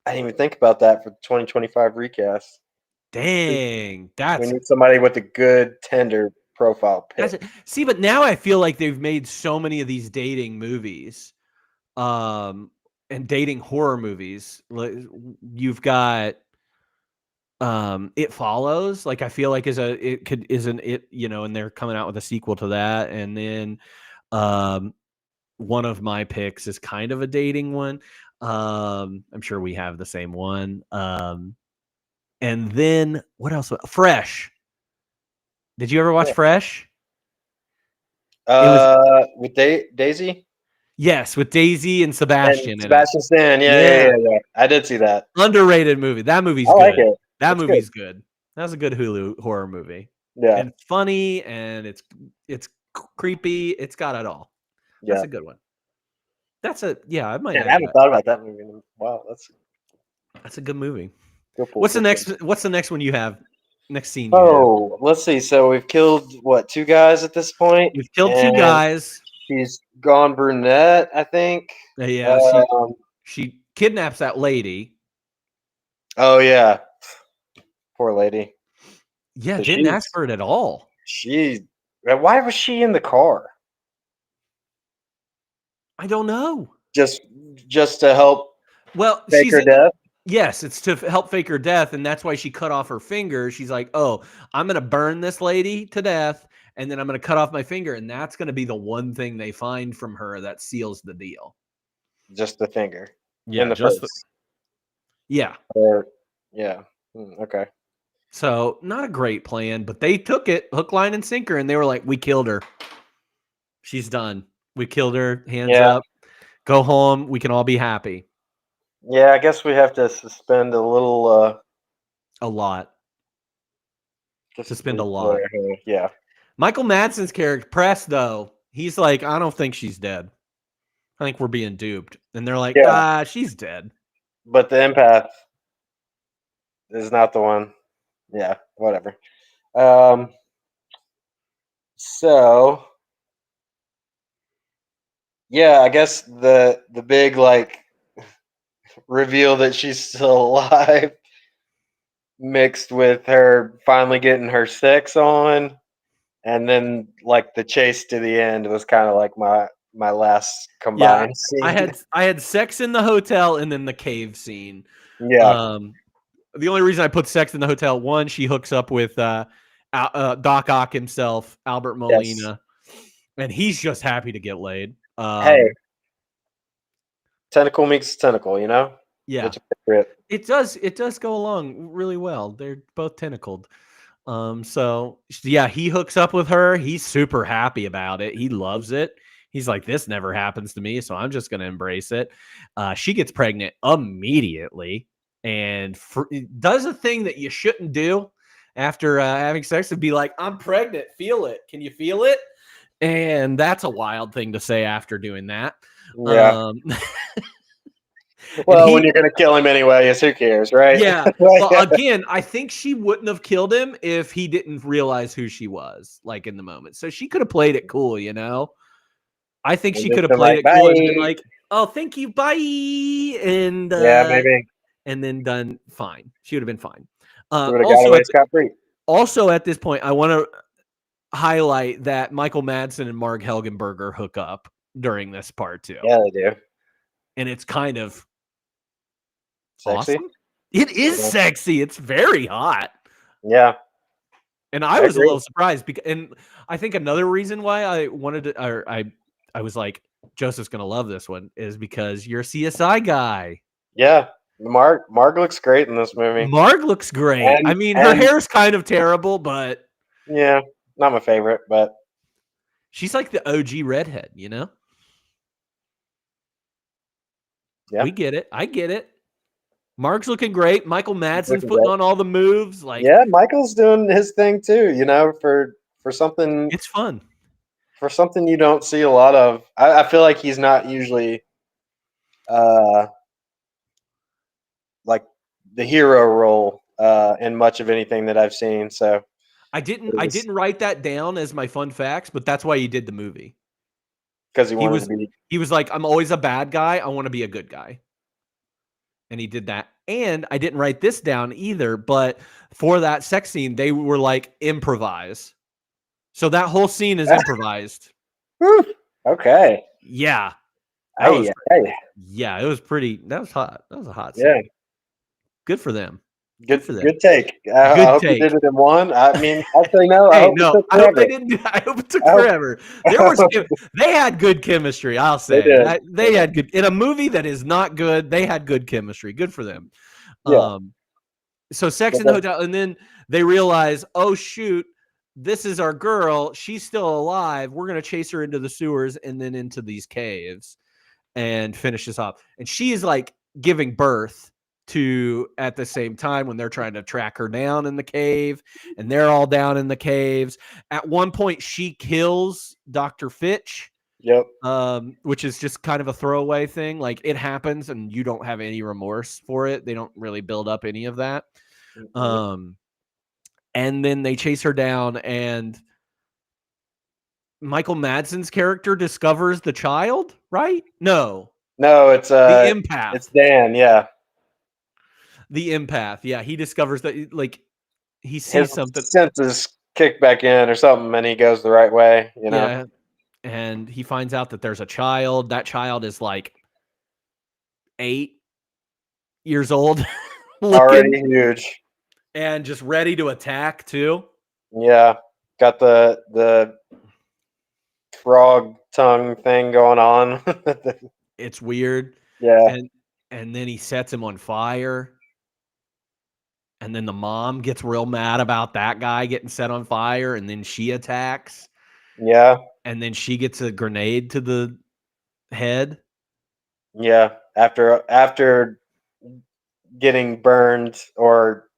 I didn't even think about that for the 2025 recast. Dang. We need somebody with a good Tinder profile pic. See, but now I feel like they've made so many of these dating movies, and dating horror movies. You've got It Follows. Like, I feel like and they're coming out with a sequel to that. And then one of my picks is kind of a dating one. I'm sure we have the same one. And then what else? Fresh. Did you ever watch Fresh? With Daisy? Yes, with Daisy and Sebastian. And Sebastian Stan. Yeah. I did see that. Underrated movie. That movie's good. Like it. That movie's good. That was a good Hulu horror movie. Yeah. And it's funny, and it's creepy. It's got it all. That's a good one. I haven't thought about that movie. Wow, that's a good movie. What's the next one you have? Next scene. Let's see. So we've killed 2 guys at this point. We've killed 2 guys. She's gone brunette, I think. Yeah, she kidnaps that lady. Oh yeah, poor lady. Yeah, didn't ask for it at all. Why was she in the car? I don't know. Just to help Well, Fake she's her in the, death. yes, it's to help fake her death, and that's why she cut off her finger. She's like, "Oh, I'm gonna burn this lady to death, and then I'm gonna cut off my finger, and that's gonna be the one thing they find from her that seals the deal." Just the finger in Yeah, the just the, face. yeah. Or yeah. Okay. So not a great plan, but they took it hook, line, and sinker, and they were like, "We killed her. She's done. We killed her. Hands Yeah. up. Go home. We can all be happy." Yeah. I guess we have to suspend a little A lot. Suspend a disbelief lot. there. Yeah. Michael Madsen's character, Press, though, he's like, "I don't think she's dead. I think we're being duped." And they're like, Yeah. she's dead. But the empath is not the one. Yeah. Whatever. Um. So yeah, I guess the big like reveal that she's still alive, mixed with her finally getting her sex on, and then like the chase to the end was kind of like my last Yeah, combined I scene. had sex in the hotel and then the cave scene. Yeah. The only reason I put sex in the hotel, one, she hooks up with Doc Ock himself, Albert Yes. Molina, and he's just happy to get laid. Hey, tentacle meets tentacle. You know. Yeah, It's appropriate. it does go along really well. They're both tentacled. So yeah, he hooks up with her. He's super happy about it. He loves it. He's like, "This never happens to me, so I'm just gonna embrace it." She gets pregnant immediately and does a thing that you shouldn't do after having sex, and be like, "I'm pregnant. Feel it? Can you feel it?" And that's a wild thing to say after doing that. Yeah. And Well, when you're gonna kill him anyway, yes, who cares, right? yeah. Like, Well, again, I think she wouldn't have killed him if he didn't realize who she was, like in the moment. So she could have played it cool, you know? I think and she just could have been played like, it cool and been bye. like, "Oh, thank you, bye," Yeah, maybe and then done fine. She would have been fine. he would have got away scot free. Also at this point, I want to highlight that Michael Madsen and Marg Helgenberger hook up during this part too, Yeah, they do. and it's kind of Sexy. awesome. It is Yeah. sexy. It's very hot. Yeah. And I I was a agree. little surprised because, and I think another reason why I wanted to, or I was like, Joseph's gonna love this one, is because you're a CSI guy. Yeah. Marg looks great in this movie. Marg looks great. I mean, her And hair's kind of terrible, but yeah, not my favorite, but she's like the OG redhead, you know? yeah, We get it. I get it. Marg's looking great. Michael he's Madsen's looking putting great. on all the moves. Like, Yeah, Michael's doing his thing too. You know, for something it's fun. you don't see a lot of. I feel like he's not usually uh like the hero role in much of anything that I've seen. So I didn't write that down as my fun facts, but that's why he did the movie. because he wanted to be. He was like, "I'm always a bad guy. I want to be a good guy." And he did that. And I didn't write this down either, but for that sex scene, they were like, improvise. So that whole scene is improvised. Whew, okay. Yeah. Hey, hey. Yeah, it was pretty. That was hot. That was a hot scene. Yeah. Good for them. Good for them. good take. I Good hope you take. did it in one. I mean, actually, no. I Hey, hope it no, took I hope forever. they didn't. I hope it took I hope- forever. There was, they had good chemistry. I'll say did. they had good in a movie that is not good. They had good chemistry. Good for them. Yeah. So sex in the hotel, and then they realize, oh shoot, this is our girl. She's still alive. We're gonna chase her into the sewers and then into these caves and finish this off. And she is like giving birth to at the same time when they're trying to track her down in the cave, and they're all down in the caves. At one point, she kills Dr. Fitch. Yep. Which is just kind of a throwaway thing. Like, it happens and you don't have any remorse for it. They don't really build up any of that. And then they chase her down, and Michael Madsen's character discovers the child, right? No, it's the empath. It's Dan. Yeah. The empath. Yeah, he discovers that, like, he sees His something. senses kick back in or something, and he goes the right way. You know. Yeah. And he finds out that there's a child. That child is like 8, years old, Already looking, huge. and just ready to attack too. Yeah, got the frog tongue thing going on. It's weird. Yeah, And then he sets him on fire. And then the mom gets real mad about that guy getting set on fire, and then she attacks, yeah, and then she gets a grenade to the head. yeah. After getting burned or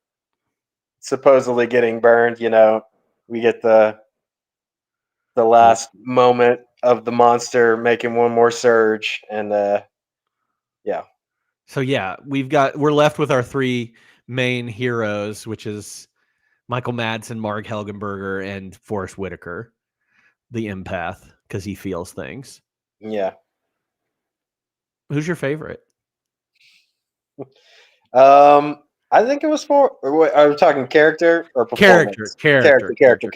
supposedly getting burned, we get the last moment of the monster making one more surge, and yeah, So yeah, we're left with our three main heroes, which is Michael Madsen, Marg Helgenberger, and Forrest Whitaker, the empath, because he feels things. yeah. Who's your favorite? I think it was are we talking character or performance? Character. Character.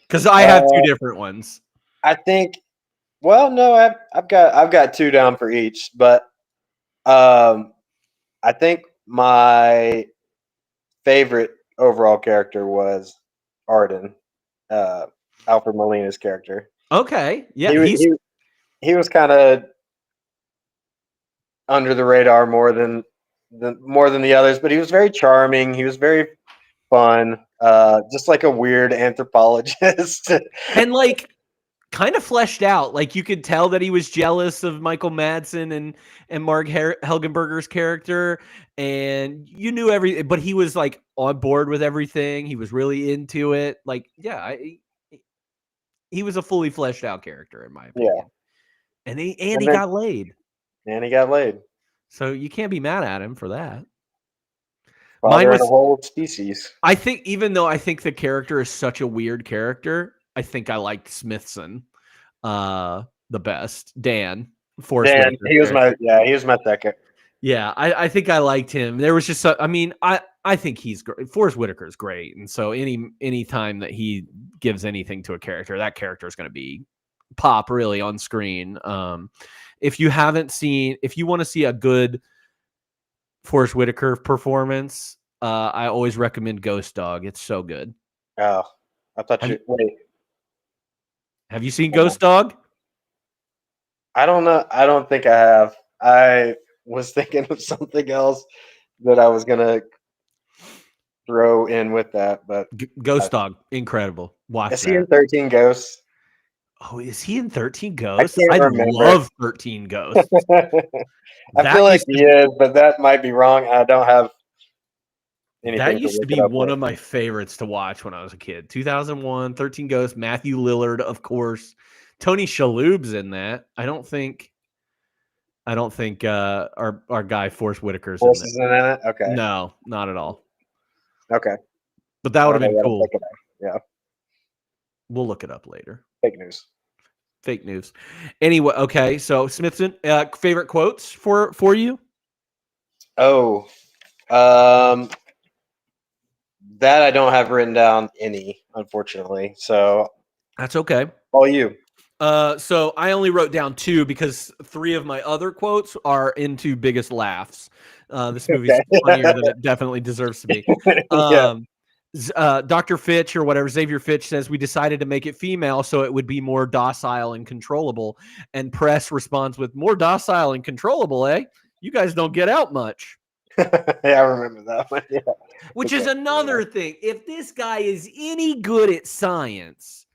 Because I have two different ones. I think. Well, no, I've got two down for each, but I think my favorite overall character was Arden, uh, Alfred Molina's character. Okay, yeah, He was kind of under the radar more than the others, but he was very charming. He was very fun, just like a weird anthropologist. and like kind of fleshed out. Like you could tell that he was jealous of Michael Madsen and Marg Helgenberger's character, and you knew everything. But he was like on board with everything. He was really into it. Like, yeah, he was a fully fleshed out character in my opinion. Yeah, And he got laid, and he got laid. so you can't be mad at him for that. Father of the whole species. I think, even though I think the character is such a weird character, I think I liked Smithson the best. Dan Forrest Dan, Whitaker's he was character. he was my second. Yeah, I think I liked him. There was just I think he's great. Forrest Whitaker is great, and so any time that he gives anything to a character, that character is going to be pop really on screen. If you want to see a good Forrest Whitaker performance, I always recommend Ghost Dog. It's so good. Oh, I thought wait. Have you seen Ghost Dog? I don't know. I don't think I have. I was thinking of something else that I was gonna throw in with that, but Ghost Dog, incredible. Watch is that. he in 13 Ghosts? Oh, is he in 13 Ghosts? I can't I remember. love 13 Ghosts. I feel like he is, but that might be wrong. I don't have anything. That used to be one of my favorites to watch when I was a kid. 2001, 13 Ghosts, Matthew Lillard, of course. Tony Shalhoub's in that. I don't think our guy Forrest Whitaker's in it. Okay. No, not at all. Okay. But that would have been cool. Yeah. We'll look it up later. Fake news. Anyway, okay. So Smithson, favorite quotes for you? Oh, that I don't have written down any, unfortunately. So that's okay. All you. So I only wrote down two because three of my other quotes are into biggest laughs. This movie's funnier than it definitely deserves to be. Dr. Fitch or whatever, Xavier Fitch says, we decided to make it female so it would be more docile and controllable. And Press responds with, more docile and controllable, eh? You guys don't get out much. Yeah, I remember that one. Yeah. Which is another thing. If this guy is any good at science,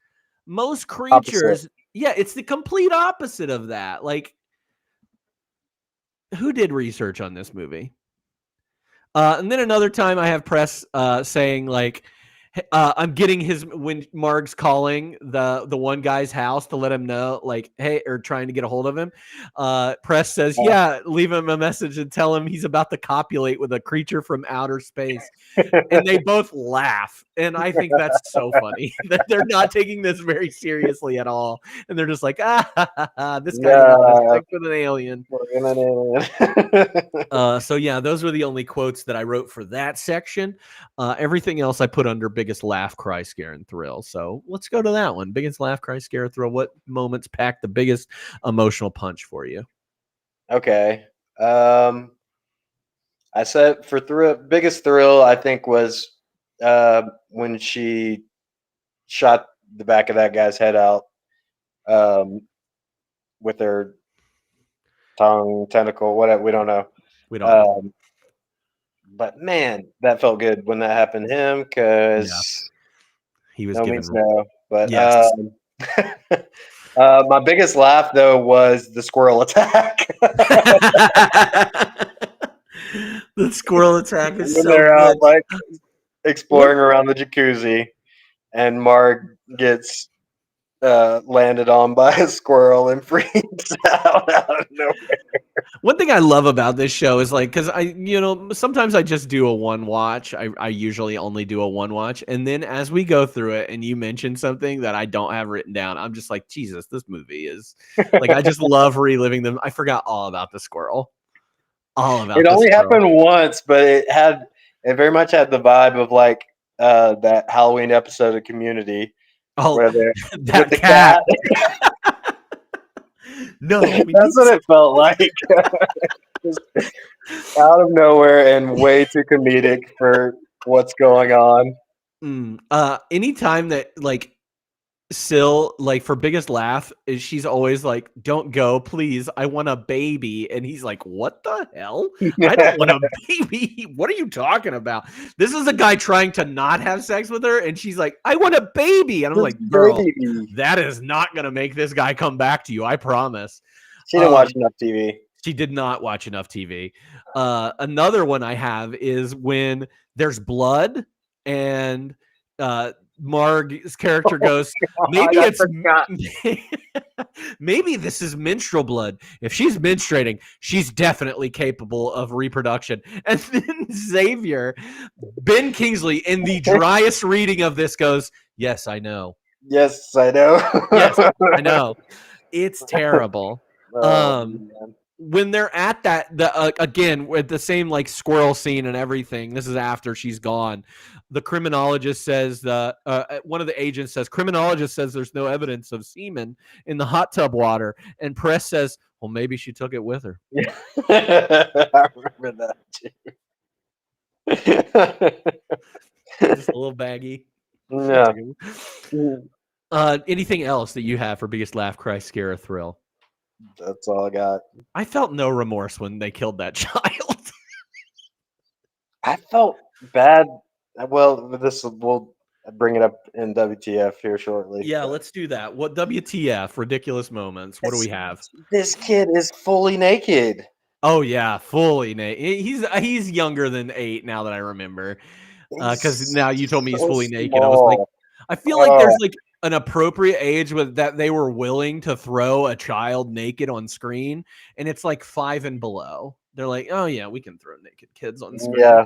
most creatures, it's the complete opposite of that. Like, who did research on this movie? And then another time I have Press saying, like, I'm getting when Marg's calling the one guy's house to let him know, like, hey, or trying to get a hold of him. Press says, yeah, leave him a message and tell him he's about to copulate with a creature from outer space. And they both laugh. And I think that's so funny that they're not taking this very seriously at all. And they're just like, this guy's sex with an alien. So yeah, those were the only quotes that I wrote for that section. Everything else I put under biggest laugh, cry, scare, and thrill. So let's go to that one. Biggest laugh, cry, scare, thrill. What moments packed the biggest emotional punch for you? Okay. I I said for biggest thrill I think was when she shot the back of that guy's head out um, with her tongue, tentacle, whatever. We don't know. We don't know. But man, that felt good when that happened to him Yeah. because He was no given means no. But yes. my biggest laugh though was the squirrel attack. The squirrel attack is When so they're good. out like exploring around the jacuzzi, and Marg gets landed on by a squirrel and freaks out of nowhere. One thing I love about this show is like, because sometimes I just do a one watch. I usually only do a one watch. And then as we go through it and you mention something that I don't have written down, I'm just like, Jesus, this movie is like, I just love reliving them. I forgot all about the squirrel. All about It the only squirrel. happened once, but it very much had the vibe of like that Halloween episode of Community Oh, where they're that with the cat. cat. No, That's what it felt like. Just out of nowhere and way too comedic for what's going on. Anytime that like Syl, like for biggest laugh, is she's always like, "Don't go, please. I want a baby," and he's like, "What the hell? I don't want a baby. What are you talking about?" This is a guy trying to not have sex with her, and she's like, "I want a baby," and I'm like, "Girl, Baby. that is not gonna make this guy come back to you. I promise." She didn't watch enough TV. She did not watch enough TV. Another one I have is when there's blood and Marg's character goes, maybe I it's forgot. maybe this is menstrual blood. If she's menstruating, she's definitely capable of reproduction. And then Xavier, Ben Kingsley, in the driest reading of this goes, yes, I know. Yes, I know. Yes, I know. It's terrible. Man. When they're at again with the same like squirrel scene and everything, this is after she's gone. The criminologist says one of the agents says criminologist says there's no evidence of semen in the hot tub water, and Press says, well, maybe she took it with her. I remember that too. Just a little baggy. Yeah. Anything else that you have for biggest laugh, cry, scare, or thrill? That's all I got. I felt no remorse when they killed that child. I felt bad. Well, we'll bring it up in WTF here shortly. Yeah, let's do that. What WTF? Ridiculous moments. What do we have? This kid is fully naked. Oh yeah, fully naked. He's younger than 8 now that I remember. Because now you told me he's so fully naked. I was like, small. I feel like there's like an appropriate age with that they were willing to throw a child naked on screen, and it's like 5 and below. They're like, oh yeah, we can throw naked kids on screen. Yeah.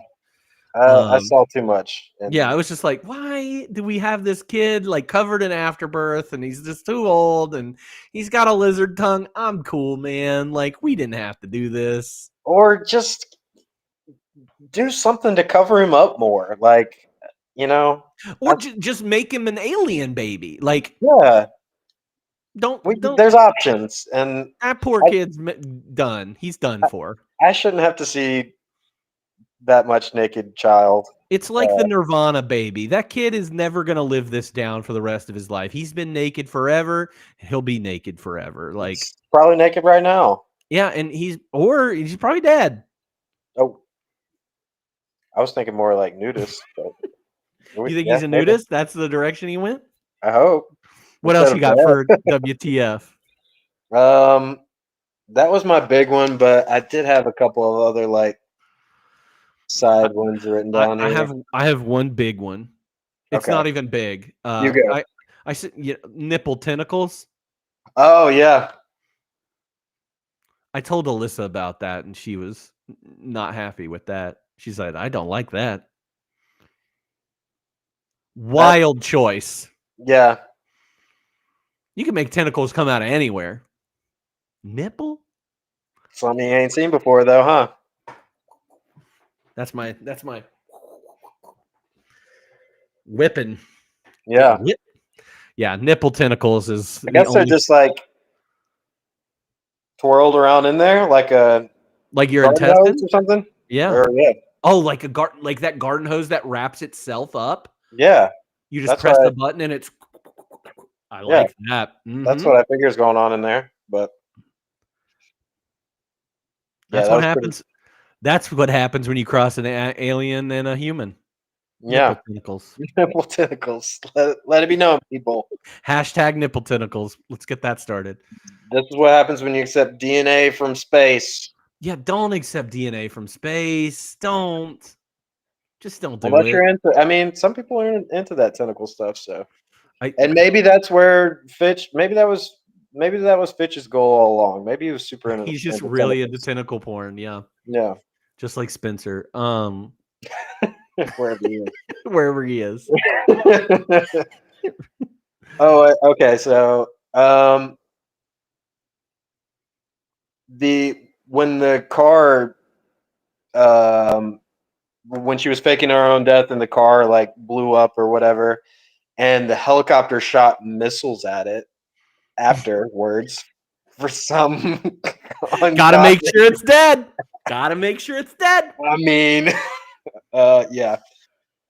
I saw too much. Yeah, I was just like, why do we have this kid like covered in afterbirth and he's just too old and he's got a lizard tongue? I'm cool, man. Like, we didn't have to do this. Or just do something to cover him up more. Like, Or just make him an alien baby. Like, yeah. Don't. There's options. And that poor kid's done. He's done for. I shouldn't have to see that much naked child. It's like the Nirvana baby. That kid is never going to live this down for the rest of his life. He's been naked forever. He'll be naked forever. Like, he's probably naked right now. Yeah, and he's probably dead. Oh, I was thinking more like nudist. You think he's a nudist? That's the direction he went? I hope. What else you got for WTF? That was my big one, but I did have a couple of other like side ones written down here. I have one big one. It's not even big. You go. I said nipple tentacles. Oh yeah. I told Alyssa about that, and she was not happy with that. She said, "I don't like that." Wild choice. Yeah. You can make tentacles come out of anywhere. Nipple? Something you ain't seen before, though, huh? That's my whipping. Yeah. Yeah, nipple tentacles is. I guess they're just like twirled around in there, like your intestines or something. Yeah. Or, yeah. Oh, like like that garden hose that wraps itself up. Yeah. You just That's press why- the button and it's. I Yeah. like that. That's Mhm. what I figure is going on in there. But yeah, That's that what was pretty. happens. That's what happens when you cross an alien and a human. Yeah. Nipple tentacles. Nipple tentacles. Let it be known, people. Hashtag nipple tentacles. Let's get that started. This is what happens when you accept DNA from space. Yeah, don't accept DNA from space. Just don't do Unless it. you're into, I mean, some people are into that tentacle stuff. So, I, and maybe that's where Fitch. Maybe that was Fitch's goal all along. Maybe he was super into. he's just into really into tentacles. tentacle porn. Yeah, Yeah, just like Spencer. wherever he is. Wherever he is. Oh, okay. So, when the car, when she was faking her own death and the car like blew up or whatever, and the helicopter shot missiles at it afterwards for some Gotta make ungodly. sure it's dead. Gotta make sure it's dead. I mean, yeah.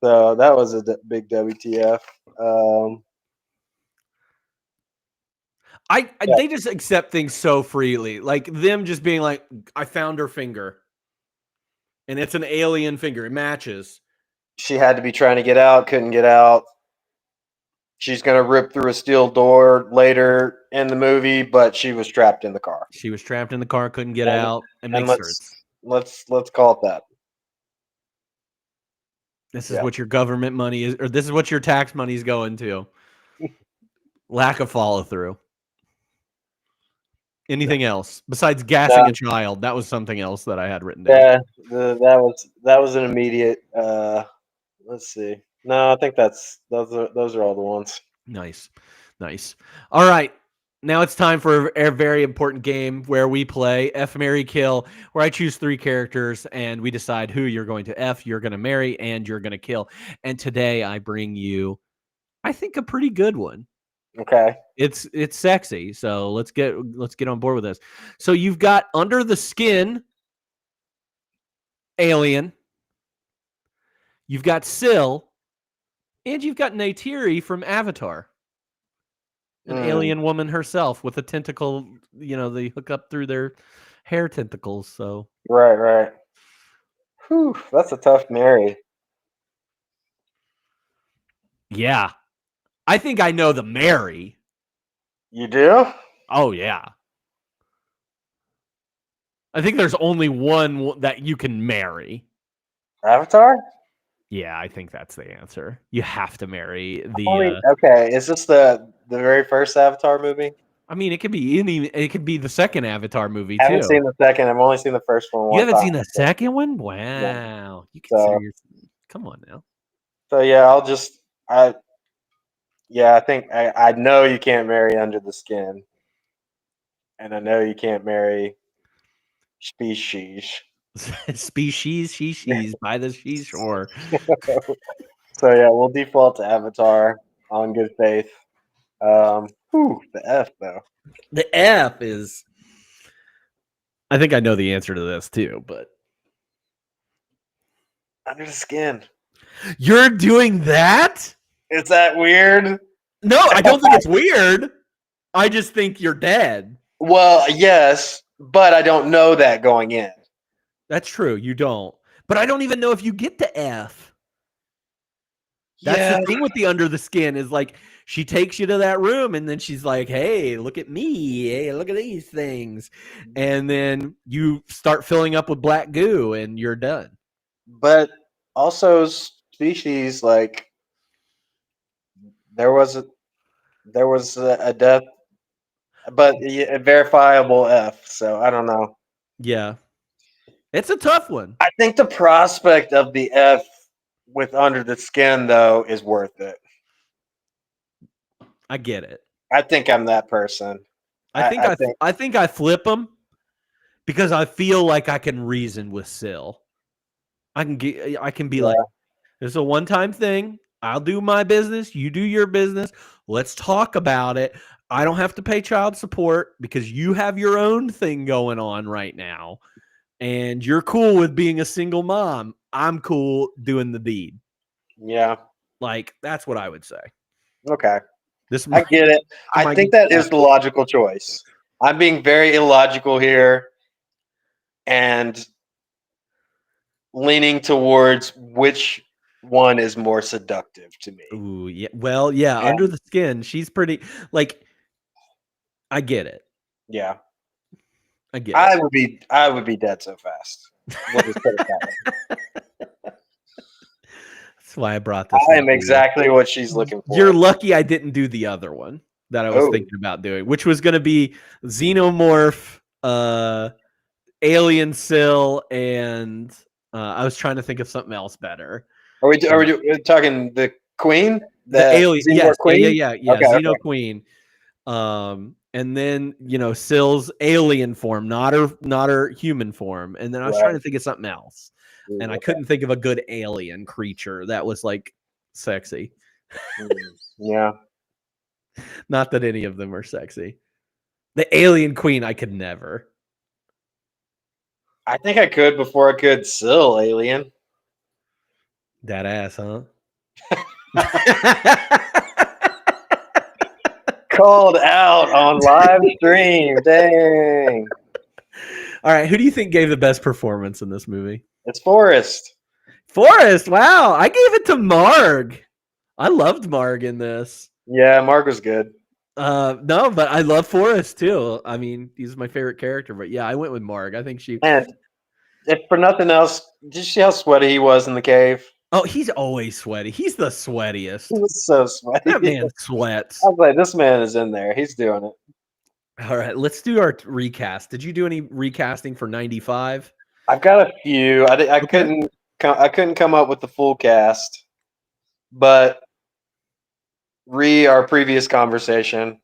So that was a big WTF. Yeah. They just accept things so freely. Like them just being like, I found her finger. And it's an alien finger. It matches. She had to be trying to get out, couldn't get out. She's gonna rip through a steel door later in the movie, but she was trapped in the car. She was trapped in the car, couldn't get And- out. And And makes sense. let's call it that. This is Yeah. what your government money is, or this is what your tax money is going to. Lack of follow through. Anything else besides gassing a child? That was something else that I had written down. Yeah, that was an immediate. Let's see. No, I think those are all the ones. Nice. All right. Now it's time for a very important game where we play F, Marry, Kill, where I choose 3 characters and we decide who you're going to F, you're going to marry, and you're going to kill. And today I bring you, I think, a pretty good one. Okay. It's sexy, so let's get on board with this. So you've got Under the Skin, Alien. You've got Syl, and you've got Neytiri from Avatar. An alien woman herself with a tentacle, they hook up through their hair tentacles. So Right. Whew, that's a tough marry. yeah, I think I know the marry. You do? Oh yeah, I think there's only one that you can marry. Avatar? Yeah, I think that's the answer. You have to marry the. Okay, is this the very first Avatar movie? I mean, it could be It could be the second Avatar movie I too. haven't seen the second. I've only seen the first one. You haven't seen the second one? Wow, you consider your. Come on now. So yeah, I think I know you can't marry Under the Skin, and I know you can't marry Spe-shes. Spe-shes, she-shes by the seashore. So yeah, we'll default to Avatar on good faith. The F though. The F is. I think I know the answer to this too, but Under the Skin. you're doing that? Is that weird? No, I don't think it's weird. I just think you're dead. Well, yes, but I don't know that going in. That's true. You don't. But I don't even know if you get the F. That's the thing with the Under the Skin is like she takes you to that room and then she's like, hey, look at me. Hey, look at these things. And then you start filling up with black goo and you're done. But also Spe-shes, like there was a death, but a verifiable F. So I don't know. Yeah. It's a tough one. I think the prospect of the F with Under the Skin though is worth it. I get it. I think I'm that person. I think I flip them because I feel like I can reason with Syl. I can be like, this is a one-time thing. I'll do my business. You do your business. Let's talk about it. I don't have to pay child support because you have your own thing going on right now. and you're cool with being a single mom. I'm cool doing the deed. Yeah. Like, that's what I would say. Okay. This I get it. I might think get that is the logical choice. I'm being very illogical here and leaning towards which one is more seductive to me. Ooh, yeah. Well, yeah, And- under the skin, she's pretty. Like, I get it. Yeah. I get I it. would be dead so fast. We'll just put it that way. That's why I brought this. I one am to you. exactly what she's looking for. You're lucky I didn't do the other one that I was Oh. thinking about doing, which was going to be Xenomorph, Alien Sill, and I was trying to think of something else better. Are we talking the Queen? The alien, Xenomorph yes, Queen? yeah, Okay, Xeno okay. Queen. And then Sill's alien form, not her human form, and then I was trying to think of something else, and I couldn't think of a good alien creature that was like sexy. Yeah. Not that any of them are sexy. The alien queen, I could never. I think I could before I could Sill Alien. That ass, huh? Called out on live stream. Dang. All right, who do you think gave the best performance in this movie? It's Forrest. Forrest, wow. I gave it to Marg. I loved Marg in this. Yeah, Mark was good. No, but I love Forrest too. I mean, he's my favorite character. But yeah, I went with Marg. I think she. And if for nothing else, did you see how sweaty he was in the cave? Oh, he's always sweaty. He's the sweatiest. He was so sweaty. That man sweats. I was like, this man is in there. He's doing it. All right, let's do our recast. Did you do any recasting for 95? I've got a few. I couldn't come up with the full cast, but our previous conversation,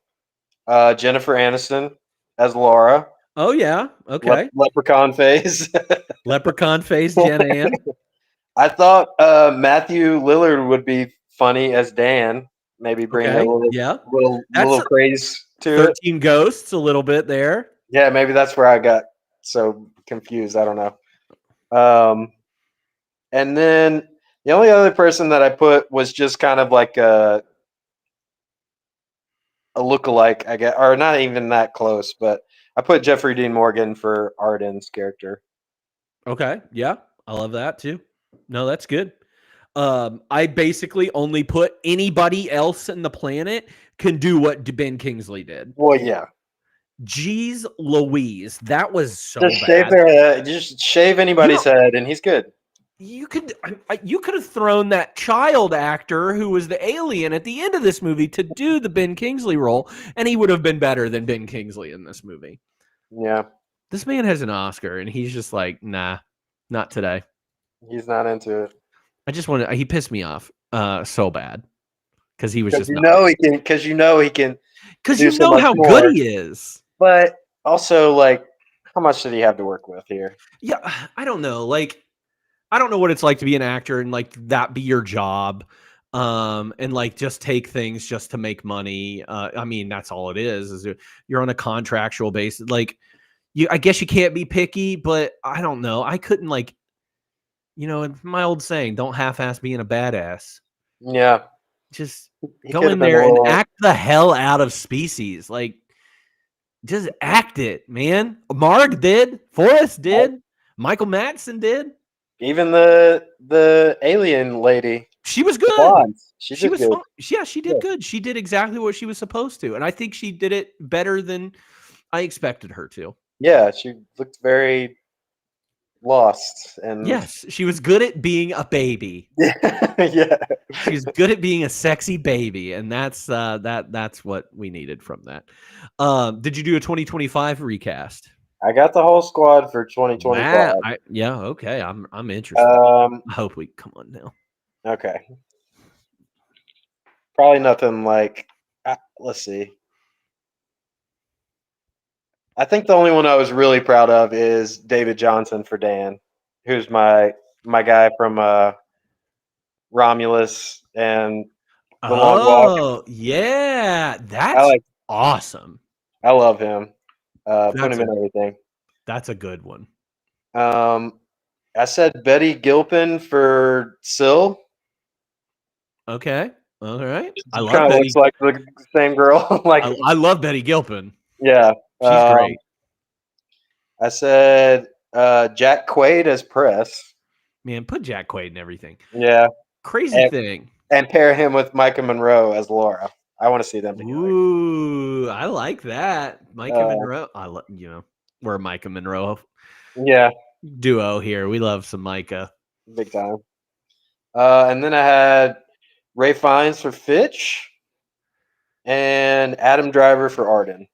Jennifer Aniston as Laura. Oh yeah, okay. Leprechaun face. Leprechaun face, Jen Ann. I thought Matthew Lillard would be funny as Dan. Maybe bring a little craze to 13 Ghosts a little bit there. Yeah, maybe that's where I got so confused. I don't know. And then the only other person that I put was just kind of like a lookalike, I guess, or not even that close, but I put Jeffrey Dean Morgan for Arden's character. Okay, yeah, I love that too. No, that's good. I basically only put anybody else in the planet can do what Ben Kingsley did. Well, yeah. Jeez Louise, that was so just bad. Shave their head, just shave anybody's head, and he's good. You could have thrown that child actor who was the alien at the end of this movie to do the Ben Kingsley role, and he would have been better than Ben Kingsley in this movie. Yeah. This man has an Oscar, and he's just like, nah, not today. He's not into it. He pissed me off so bad because he was just he can because you know how good he is. But also, like, how much did he have to work with here? Yeah, I don't know. Like, I don't know what it's like to be an actor and like that be your job, and like just take things just to make money. I mean, that's all it is you're on a contractual basis. Like, I guess you can't be picky, but I don't know. I couldn't my old saying, don't half-ass being a badass. Yeah. Just go in there and act the hell out of Spe-sees. Like, just act it, man. Marg did. Forrest did. Michael Madsen did. Even the alien lady. She was good. She was good. Yeah, she did good. She did exactly what she was supposed to. And I think she did it better than I expected her to. Yeah, she looked very lost. And yes, she was good at being a baby. Yeah. She's good at being a sexy baby, and that's what we needed from that. Did you do a 2025 recast? I got the whole squad for 2025. Yeah, okay. I'm interested. I hope we come on now. Okay. Probably nothing like. Let's see. I think the only one I was really proud of is David Johnson for Dan, who's my guy from Romulus and The Long Walk. Oh, yeah. That's awesome. I love him. Put him in everything. That's a good one. I said Betty Gilpin for Syl. Okay. All right. I love Kind of Betty. looks like the same girl. I love Betty Gilpin. Yeah. She's great. I said Jack Quaid as Press. Man, put Jack Quaid in everything. Yeah. Crazy thing. And pair him with Micah Monroe as Laura. I want to see them together. Ooh, I like that. Micah Monroe. We're a Micah Monroe Yeah. duo here. We love some Micah. Big time. And then I had Ray Fiennes for Fitch and Adam Driver for Arden.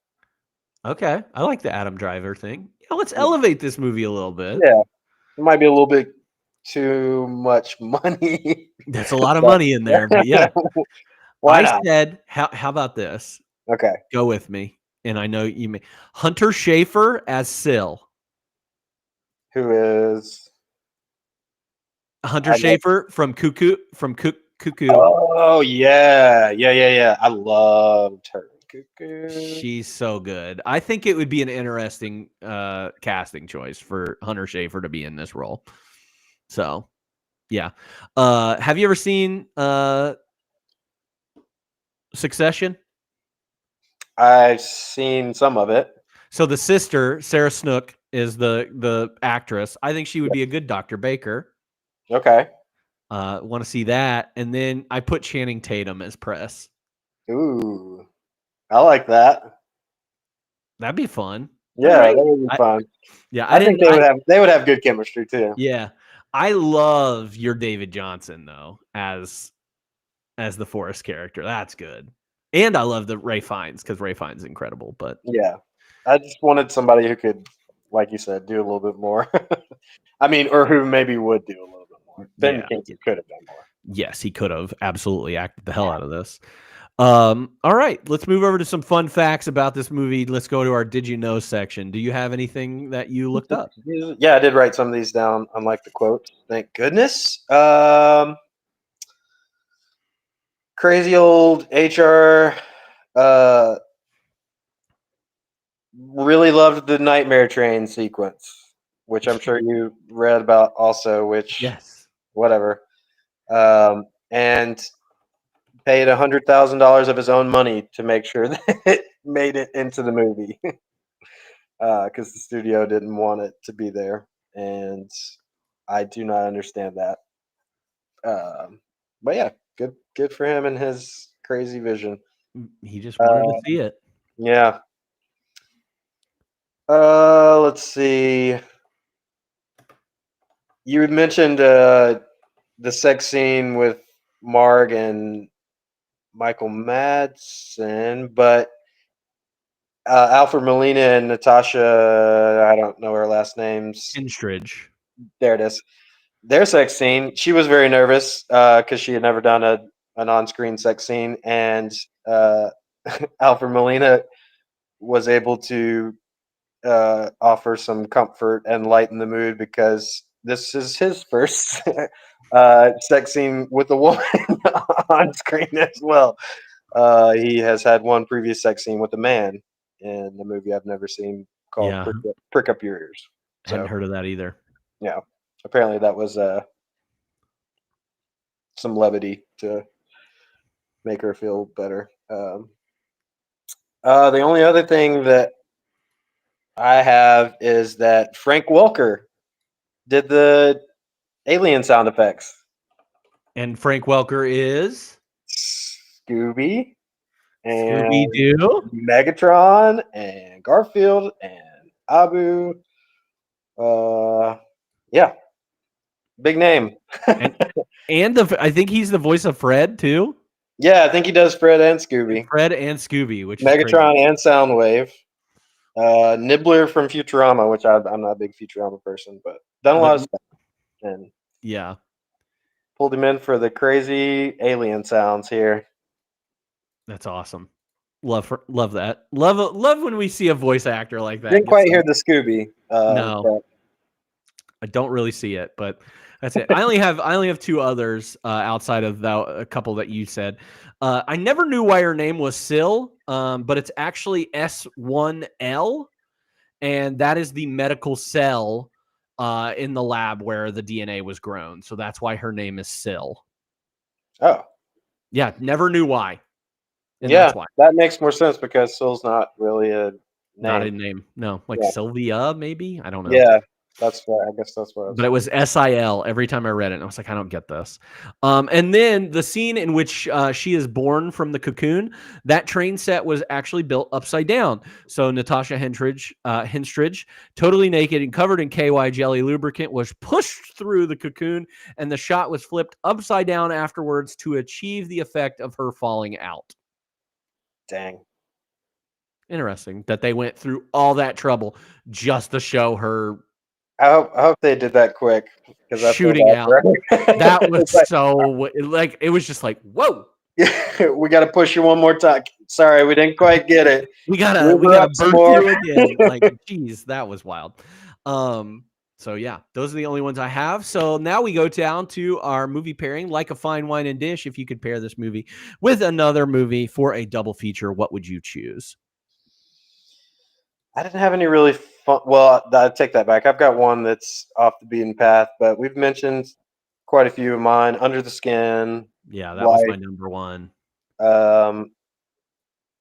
Okay. I like the Adam Driver thing. Yeah, let's elevate this movie a little bit. Yeah. It might be a little bit too much money. That's a lot of money in there, but yeah. Why not? said, how about this? Okay. Go with me. And I know you may. Hunter Schafer as Syl. Who is Hunter Schafer from Cuckoo. Oh yeah. I loved her. Cuckoo. She's so good. I think it would be an interesting casting choice for Hunter Schafer to be in this role. So, yeah. Have you ever seen Succession? I've seen some of it. So the sister, Sarah Snook, is the actress. I think she would be a good Dr. Baker. Okay. Want to see that. And then I put Channing Tatum as Press. Ooh. I like that. That'd be fun. Yeah, that would be fun. Yeah, I think they would have good chemistry too. Yeah. I love your David Johnson though as the Forrest character. That's good. And I love the Ray Fiennes because Ray Fiennes is incredible. But yeah, I just wanted somebody who could, like you said, do a little bit more. I mean, or who maybe would do a little bit more. Ben Kingsley could have done more. Yes, he could have absolutely acted the hell out of this. All right, let's move over to some fun facts about this movie. Let's go to our Did You Know section. Do you have anything that you looked up? Yeah, I did write some of these down, unlike the quotes. Thank goodness. Crazy old HR really loved the Nightmare Train sequence, which I'm sure you read about also, which yes, whatever. And paid $100,000 of his own money to make sure that it made it into the movie because the studio didn't want it to be there, and I do not understand that. But yeah, good for him and his crazy vision. He just wanted to see it. Yeah. Let's see. You had mentioned the sex scene with Marg and Michael Madsen, but Alfred Molina and Natasha, I don't know her last names. Kinstridge. There it is. Their sex scene, she was very nervous because she had never done an on-screen sex scene, and Alfred Molina was able to offer some comfort and lighten the mood because this is his first sex scene with a woman on screen as well. He has had one previous sex scene with a man in the movie I've never seen called Prick Up Your Ears. So, hadn't heard of that either. Yeah. Apparently that was some levity to make her feel better. The only other thing that I have is that Frank Welker did the alien sound effects. And Frank Welker is Scooby and Scooby-Doo, Megatron and Garfield and Abu. Yeah. Big name. and I think he's the voice of Fred too. Yeah, I think he does Fred and Scooby. Fred and Scooby, which Megatron is and Soundwave. Nibbler from Futurama, which I'm not a big Futurama person, but done a lot of stuff. And yeah, pulled him in for the crazy alien sounds here. That's awesome. Love that. Love when we see a voice actor like that. Didn't quite hear the Scooby. No, but I don't really see it, but that's it. I only have two others outside of a couple that you said. I never knew why her name was Syl, but it's actually S1L, and that is the medical cell in the lab where the DNA was grown. So that's why her name is Syl. Oh, Yeah, never knew why. And yeah, that's why. that makes more sense because Syl's not really a name. Not a name. No, like Yeah. Sylvia, maybe? I don't know. Yeah, that's what I guess that's what I was But it was SIL every time I read it. And I was like, I don't get this. And then the scene in which she is born from the cocoon, that train set was actually built upside down. So Natasha Henstridge, totally naked and covered in KY jelly lubricant, was pushed through the cocoon, and the shot was flipped upside down afterwards to achieve the effect of her falling out. Dang. Interesting that they went through all that trouble just to show her I hope they did that quick because I feel shooting bad out. for her. That was It's like, so like it was just like, whoa. we got to push you one more time. Sorry, we didn't quite get it. We gotta Move her up some birth more. you again. Like, geez, that was wild. So yeah, those are the only ones I have. So now we go down to our movie pairing, like a fine wine and dish. If you could pair this movie with another movie for a double feature, what would you choose? I didn't have any really fun. Well, I take that back. I've got one that's off the beaten path, but we've mentioned quite a few of mine. Under the Skin, Yeah, that was my number one.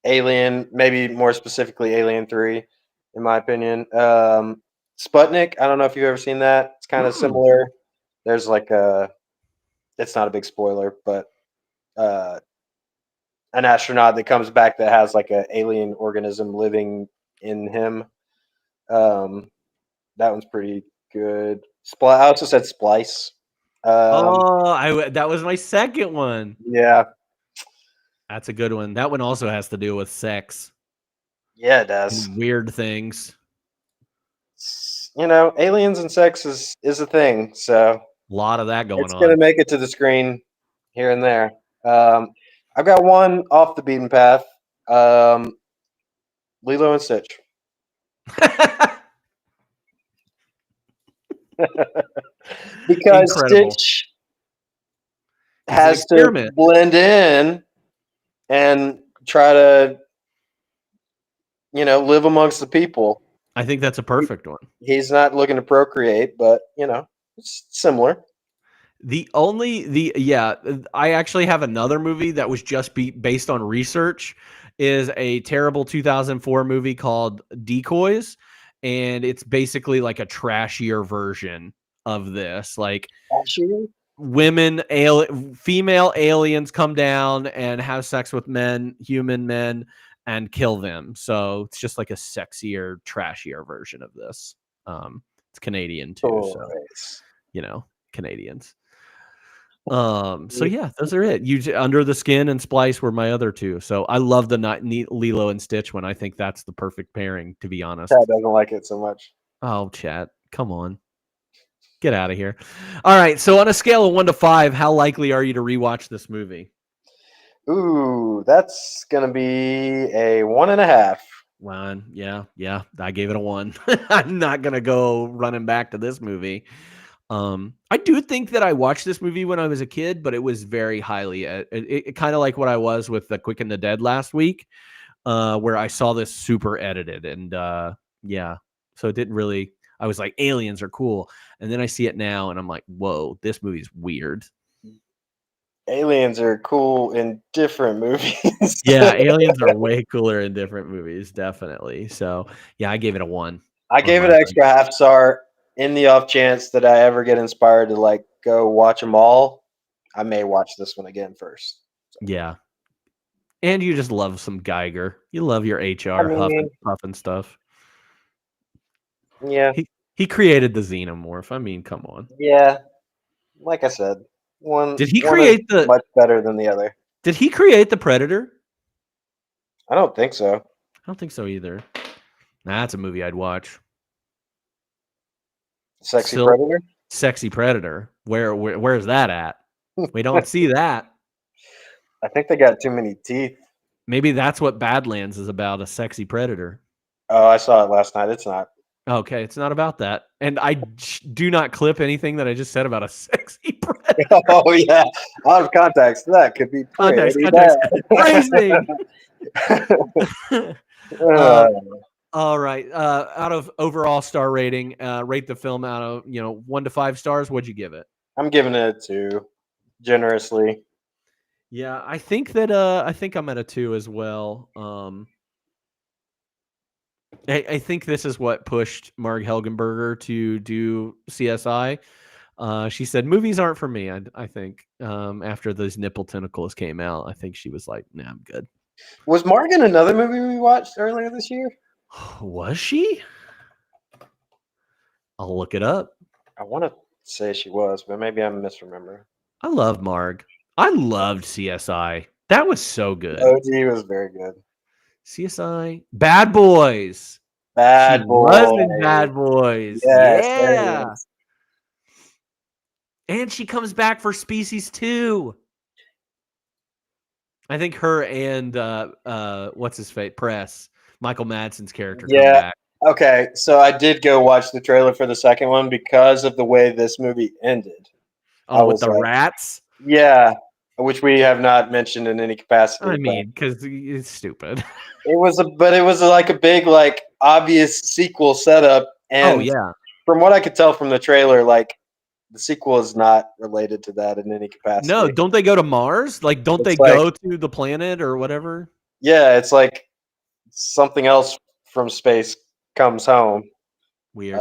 Alien, maybe more specifically Alien 3, in my opinion. Sputnik, I don't know if you've ever seen that. It's kind of similar. There's like it's not a big spoiler, but an astronaut that comes back that has like an alien organism living in him. That one's pretty good. I also said Splice. That was my second one. Yeah. That's a good one. That one also has to do with sex. Yeah, it does. And weird things. You know, aliens and sex is a thing, so a lot of that going on. It's gonna make it to the screen here and there. I've got one off the beaten path. Lilo and Stitch. Because Incredible. Stitch has to blend in and try to, live amongst the people. I think that's a perfect one. He's not looking to procreate, but it's similar. I actually have another movie that was just based on research. Is a terrible 2004 movie called Decoys, and it's basically like a trashier version of this. Like female aliens come down and have sex with human men, and kill them. So it's just like a sexier, trashier version of this. It's Canadian too, so Canadians. So yeah, those are it. Under the Skin and Splice were my other two. So I love the Lilo and Stitch one. I think that's the perfect pairing, to be honest. Chad doesn't like it so much. Oh, Chad, come on. Get out of here. All right. So on a scale of 1 to 5, how likely are you to rewatch this movie? Ooh, that's going to be a 1.5. 1. Yeah. I gave it a 1. I'm not going to go running back to this movie. I do think that I watched this movie when I was a kid, but it was very highly, it kind of like what I was with The Quick and the Dead last week, where I saw this super edited and, so it didn't really, I was like, aliens are cool. And then I see it now and I'm like, whoa, this movie's weird. Aliens are cool in different movies. Yeah, aliens are way cooler in different movies, definitely. So yeah, I gave it a 1. I gave it an extra half star. In the off chance that I ever get inspired to go watch them all, I may watch this one again first. So. Yeah. And you just love some Geiger. You love your HR huff and stuff. Yeah. He created the Xenomorph. I mean, come on. Yeah. Like I said, did he create much better than the other. Did he create the Predator? I don't think so. I don't think so either. That's a movie I'd watch. Predator? Sexy Predator. Where's that at? We don't see that. I think they got too many teeth. Maybe that's what Badlands is about, a sexy predator. Oh, I saw it last night. It's not. Okay, it's not about that. And I do not clip anything that I just said about a sexy predator. Oh, yeah. Out of context, that could be context. bad. Phrasing. All right. Out of overall star rating, rate the film out of 1 to 5 stars. What'd you give it? I'm giving it a 2, generously. Yeah, I think that I think I'm at a 2 as well. I think this is what pushed Marg Helgenberger to do CSI. She said movies aren't for me. I think after those nipple tentacles came out, I think she was like, "Nah, I'm good." Was Morgan another movie we watched earlier this year? Was she? I'll look it up. I want to say she was, but maybe I'm misremembering. I love Marg. I loved CSI. That was so good. OG was very good. CSI, Bad Boys. Bad She was Boy. in Bad Boys. Yes, there it Yeah. is. And she comes back for Spe-sees 2. I think her and what's his face? Press. Michael Madsen's character come Yeah. back. Okay, so I did go watch the trailer for the second one because of the way this movie ended. I Oh, with was the like, rats? yeah, which we have not mentioned in any capacity. I but mean, because it's stupid. it was like a big, like, obvious sequel setup. And Oh, yeah. from what I could tell from the trailer, like, the sequel is not related to that in any capacity. No, don't they go to Mars? Like, don't they It's like- go to the planet or whatever? Yeah, it's like something else from space comes home. Weird.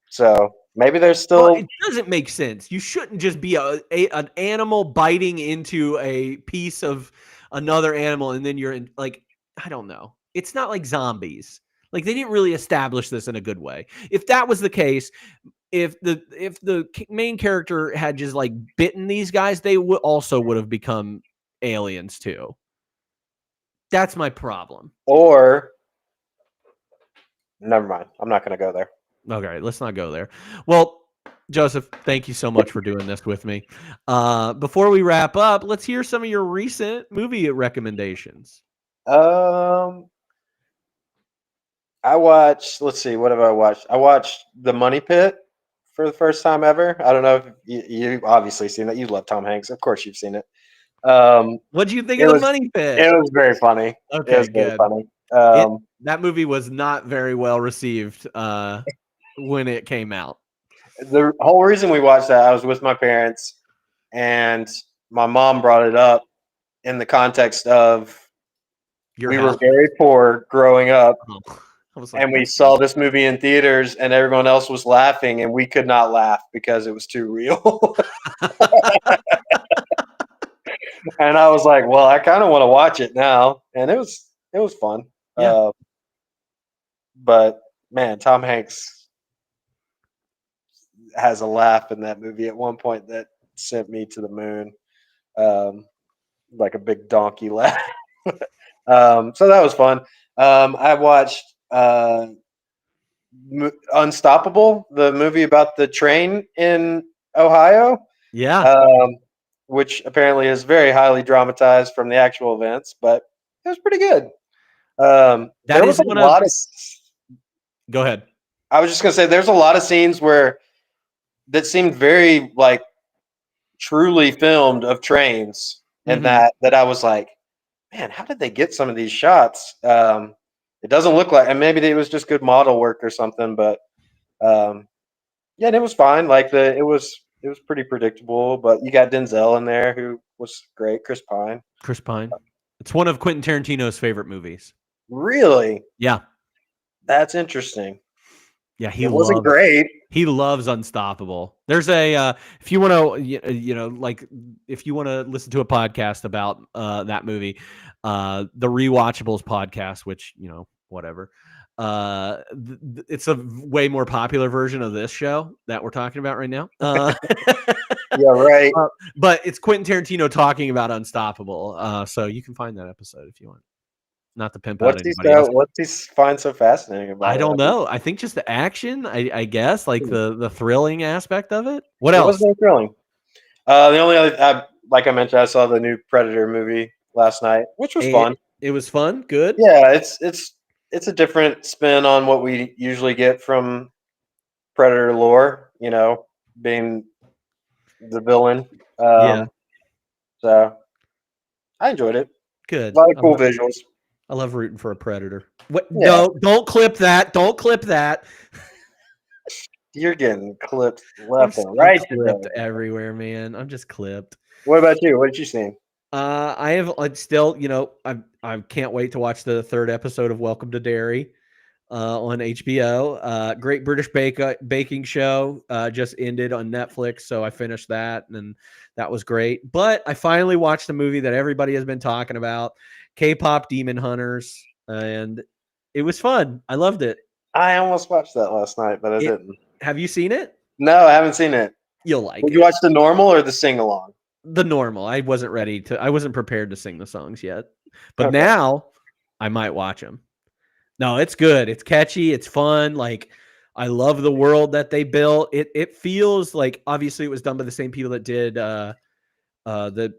So maybe there's Well, still it doesn't make sense. You shouldn't just be an animal biting into a piece of another animal and then you're in, like, I don't know. It's not like zombies. Like, they didn't really establish this in a good way. If that was the case, if the main character had just like bitten these guys, they would have become aliens too. That's my problem. or never mind. I'm not going to go there. Okay, let's not go there. Well, Joseph, thank you so much for doing this with me. Before we wrap up, let's hear some of your recent movie recommendations. I watched. Let's see. What have I watched? I watched The Money Pit for the first time ever. I don't know if you obviously seen that. You love Tom Hanks, of course. You've seen it. What do you think It of The was- Money Pit? It was very funny. It Okay, was very good. funny. That movie was not very well received when it came out. The whole reason we watched that, I was with my parents, and my mom brought it up in the context of Your we house. were very poor growing up, Oh, I was like, and we that's saw this movie in theaters, and everyone else was laughing, and we could not laugh because it was too real. And I was like, well, I kind of want to watch it now, and it was fun. Yeah. But man, Tom Hanks has a laugh in that movie at one point that sent me to the moon, like a big donkey laugh. So that was fun. I watched Unstoppable, the movie about the train in Ohio. Yeah. Which apparently is very highly dramatized from the actual events, but it was pretty good. There was a lot of. Go ahead. I was just gonna say, there's a lot of scenes that seemed very like truly filmed of trains, and that I was like, man, how did they get some of these shots? It doesn't look like, and maybe it was just good model work or something, but yeah, and it was fine. Like it was pretty predictable, but you got Denzel in there who was great. Chris Pine. It's one of Quentin Tarantino's favorite movies. Really? Yeah. That's interesting. Yeah, It wasn't great. He loves Unstoppable. There's a if you want to like if you want to listen to a podcast about that movie, the Rewatchables podcast, which whatever. It's a way more popular version of this show that we're talking about right now. Yeah, right. But it's Quentin Tarantino talking about Unstoppable. So you can find that episode if you want. Not to pimp out anybody else. What's he find so fascinating about it? I don't know. I think just the action, I guess, like the thrilling aspect of it. What else? It was very thrilling. The only other, like I mentioned, I saw the new Predator movie last night, which was fun. It was fun. Good. Yeah, it's a different spin on what we usually get from Predator lore. Being the villain. Yeah. So I enjoyed it. Good. A lot of cool visuals. I love rooting for a Predator. What? Yeah. No, don't clip that. Don't clip that. You're getting clipped I'm left so and right clipped today. everywhere, man. I'm just clipped. What about you? What did you see? I have still, I can't wait to watch the third episode of Welcome to Derry on HBO. Great British Baking Show just ended on Netflix, so I finished that, and that was great. But I finally watched a movie that everybody has been talking about, K-pop Demon Hunters, and it was fun. I loved it. I almost watched that last night, but I didn't. Have you seen it? No, I haven't seen it. You'll like Did it. you watch the normal or the sing along? The normal. I wasn't prepared to sing the songs yet, but Okay. now I might watch them. No, it's good. It's catchy. It's fun. Like, I love the world that they built. It feels like, obviously it was done by the same people that did the animated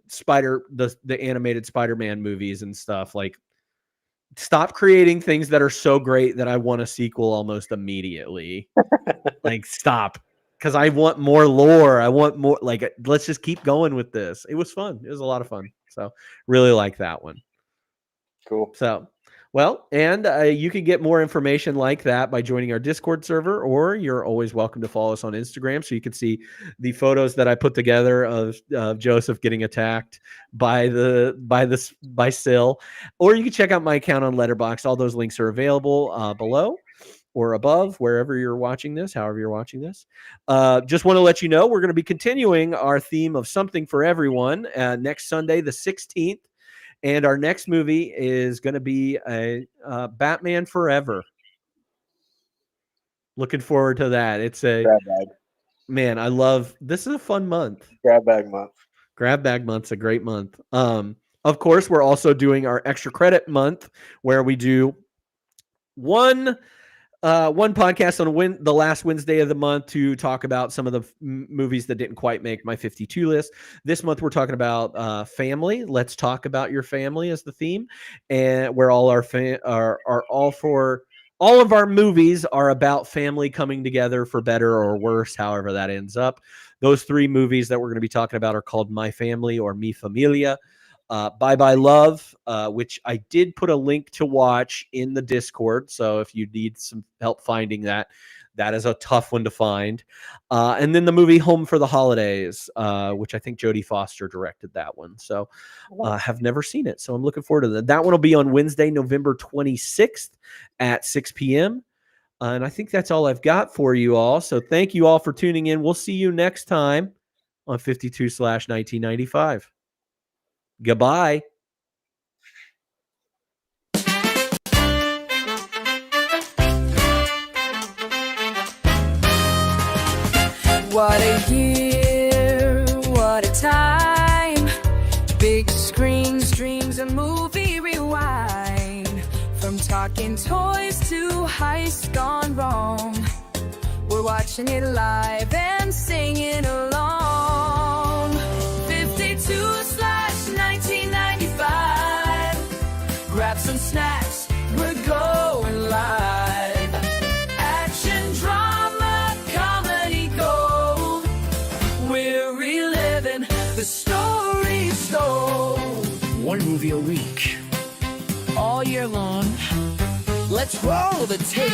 Spider-Man movies and stuff. Like, stop creating things that are so great that I want a sequel almost immediately. Like, stop. Because I want more lore. I want more, like, let's just keep going with this. It was fun. It was a lot of fun. So really like that one. Cool. So, well, and you can get more information like that by joining our Discord server, or you're always welcome to follow us on Instagram so you can see the photos that I put together of Joseph getting attacked by Syl, or you can check out my account on Letterboxd. All those links are available below or above, wherever you're watching this, however you're watching this. Just want to let you know we're going to be continuing our theme of Something for Everyone next Sunday, the 16th. And our next movie is going to be a Batman Forever. Looking forward to that. It's Grab bag. Man, this is a fun month. Grab bag month. Grab bag month's a great month. Of course, we're also doing our extra credit month where we do one podcast on the last Wednesday of the month to talk about some of the movies that didn't quite make my 52 list. This month we're talking about family. Let's talk about your family as the theme, and where all our all of our movies are about family coming together for better or worse, however that ends up. Those three movies that we're going to be talking about are called My Family or Mi Familia. Bye Bye Love, which I did put a link to watch in the Discord. So if you need some help finding that is a tough one to find. And then the movie Home for the Holidays, which I think Jodie Foster directed that one. So have never seen it. So I'm looking forward to that. That one will be on Wednesday, November 26th at 6 p.m. And I think that's all I've got for you all. So thank you all for tuning in. We'll see you next time on 52/1995. Goodbye. What a year, what a time. Big screens, dreams, and movie rewind. From talking toys to heists gone wrong. We're watching it live and singing along. 52/1995. Grab some snacks, we're going live. Action, drama, comedy gold. We're reliving the stories told. One movie a week, all year long. Let's roll the tape.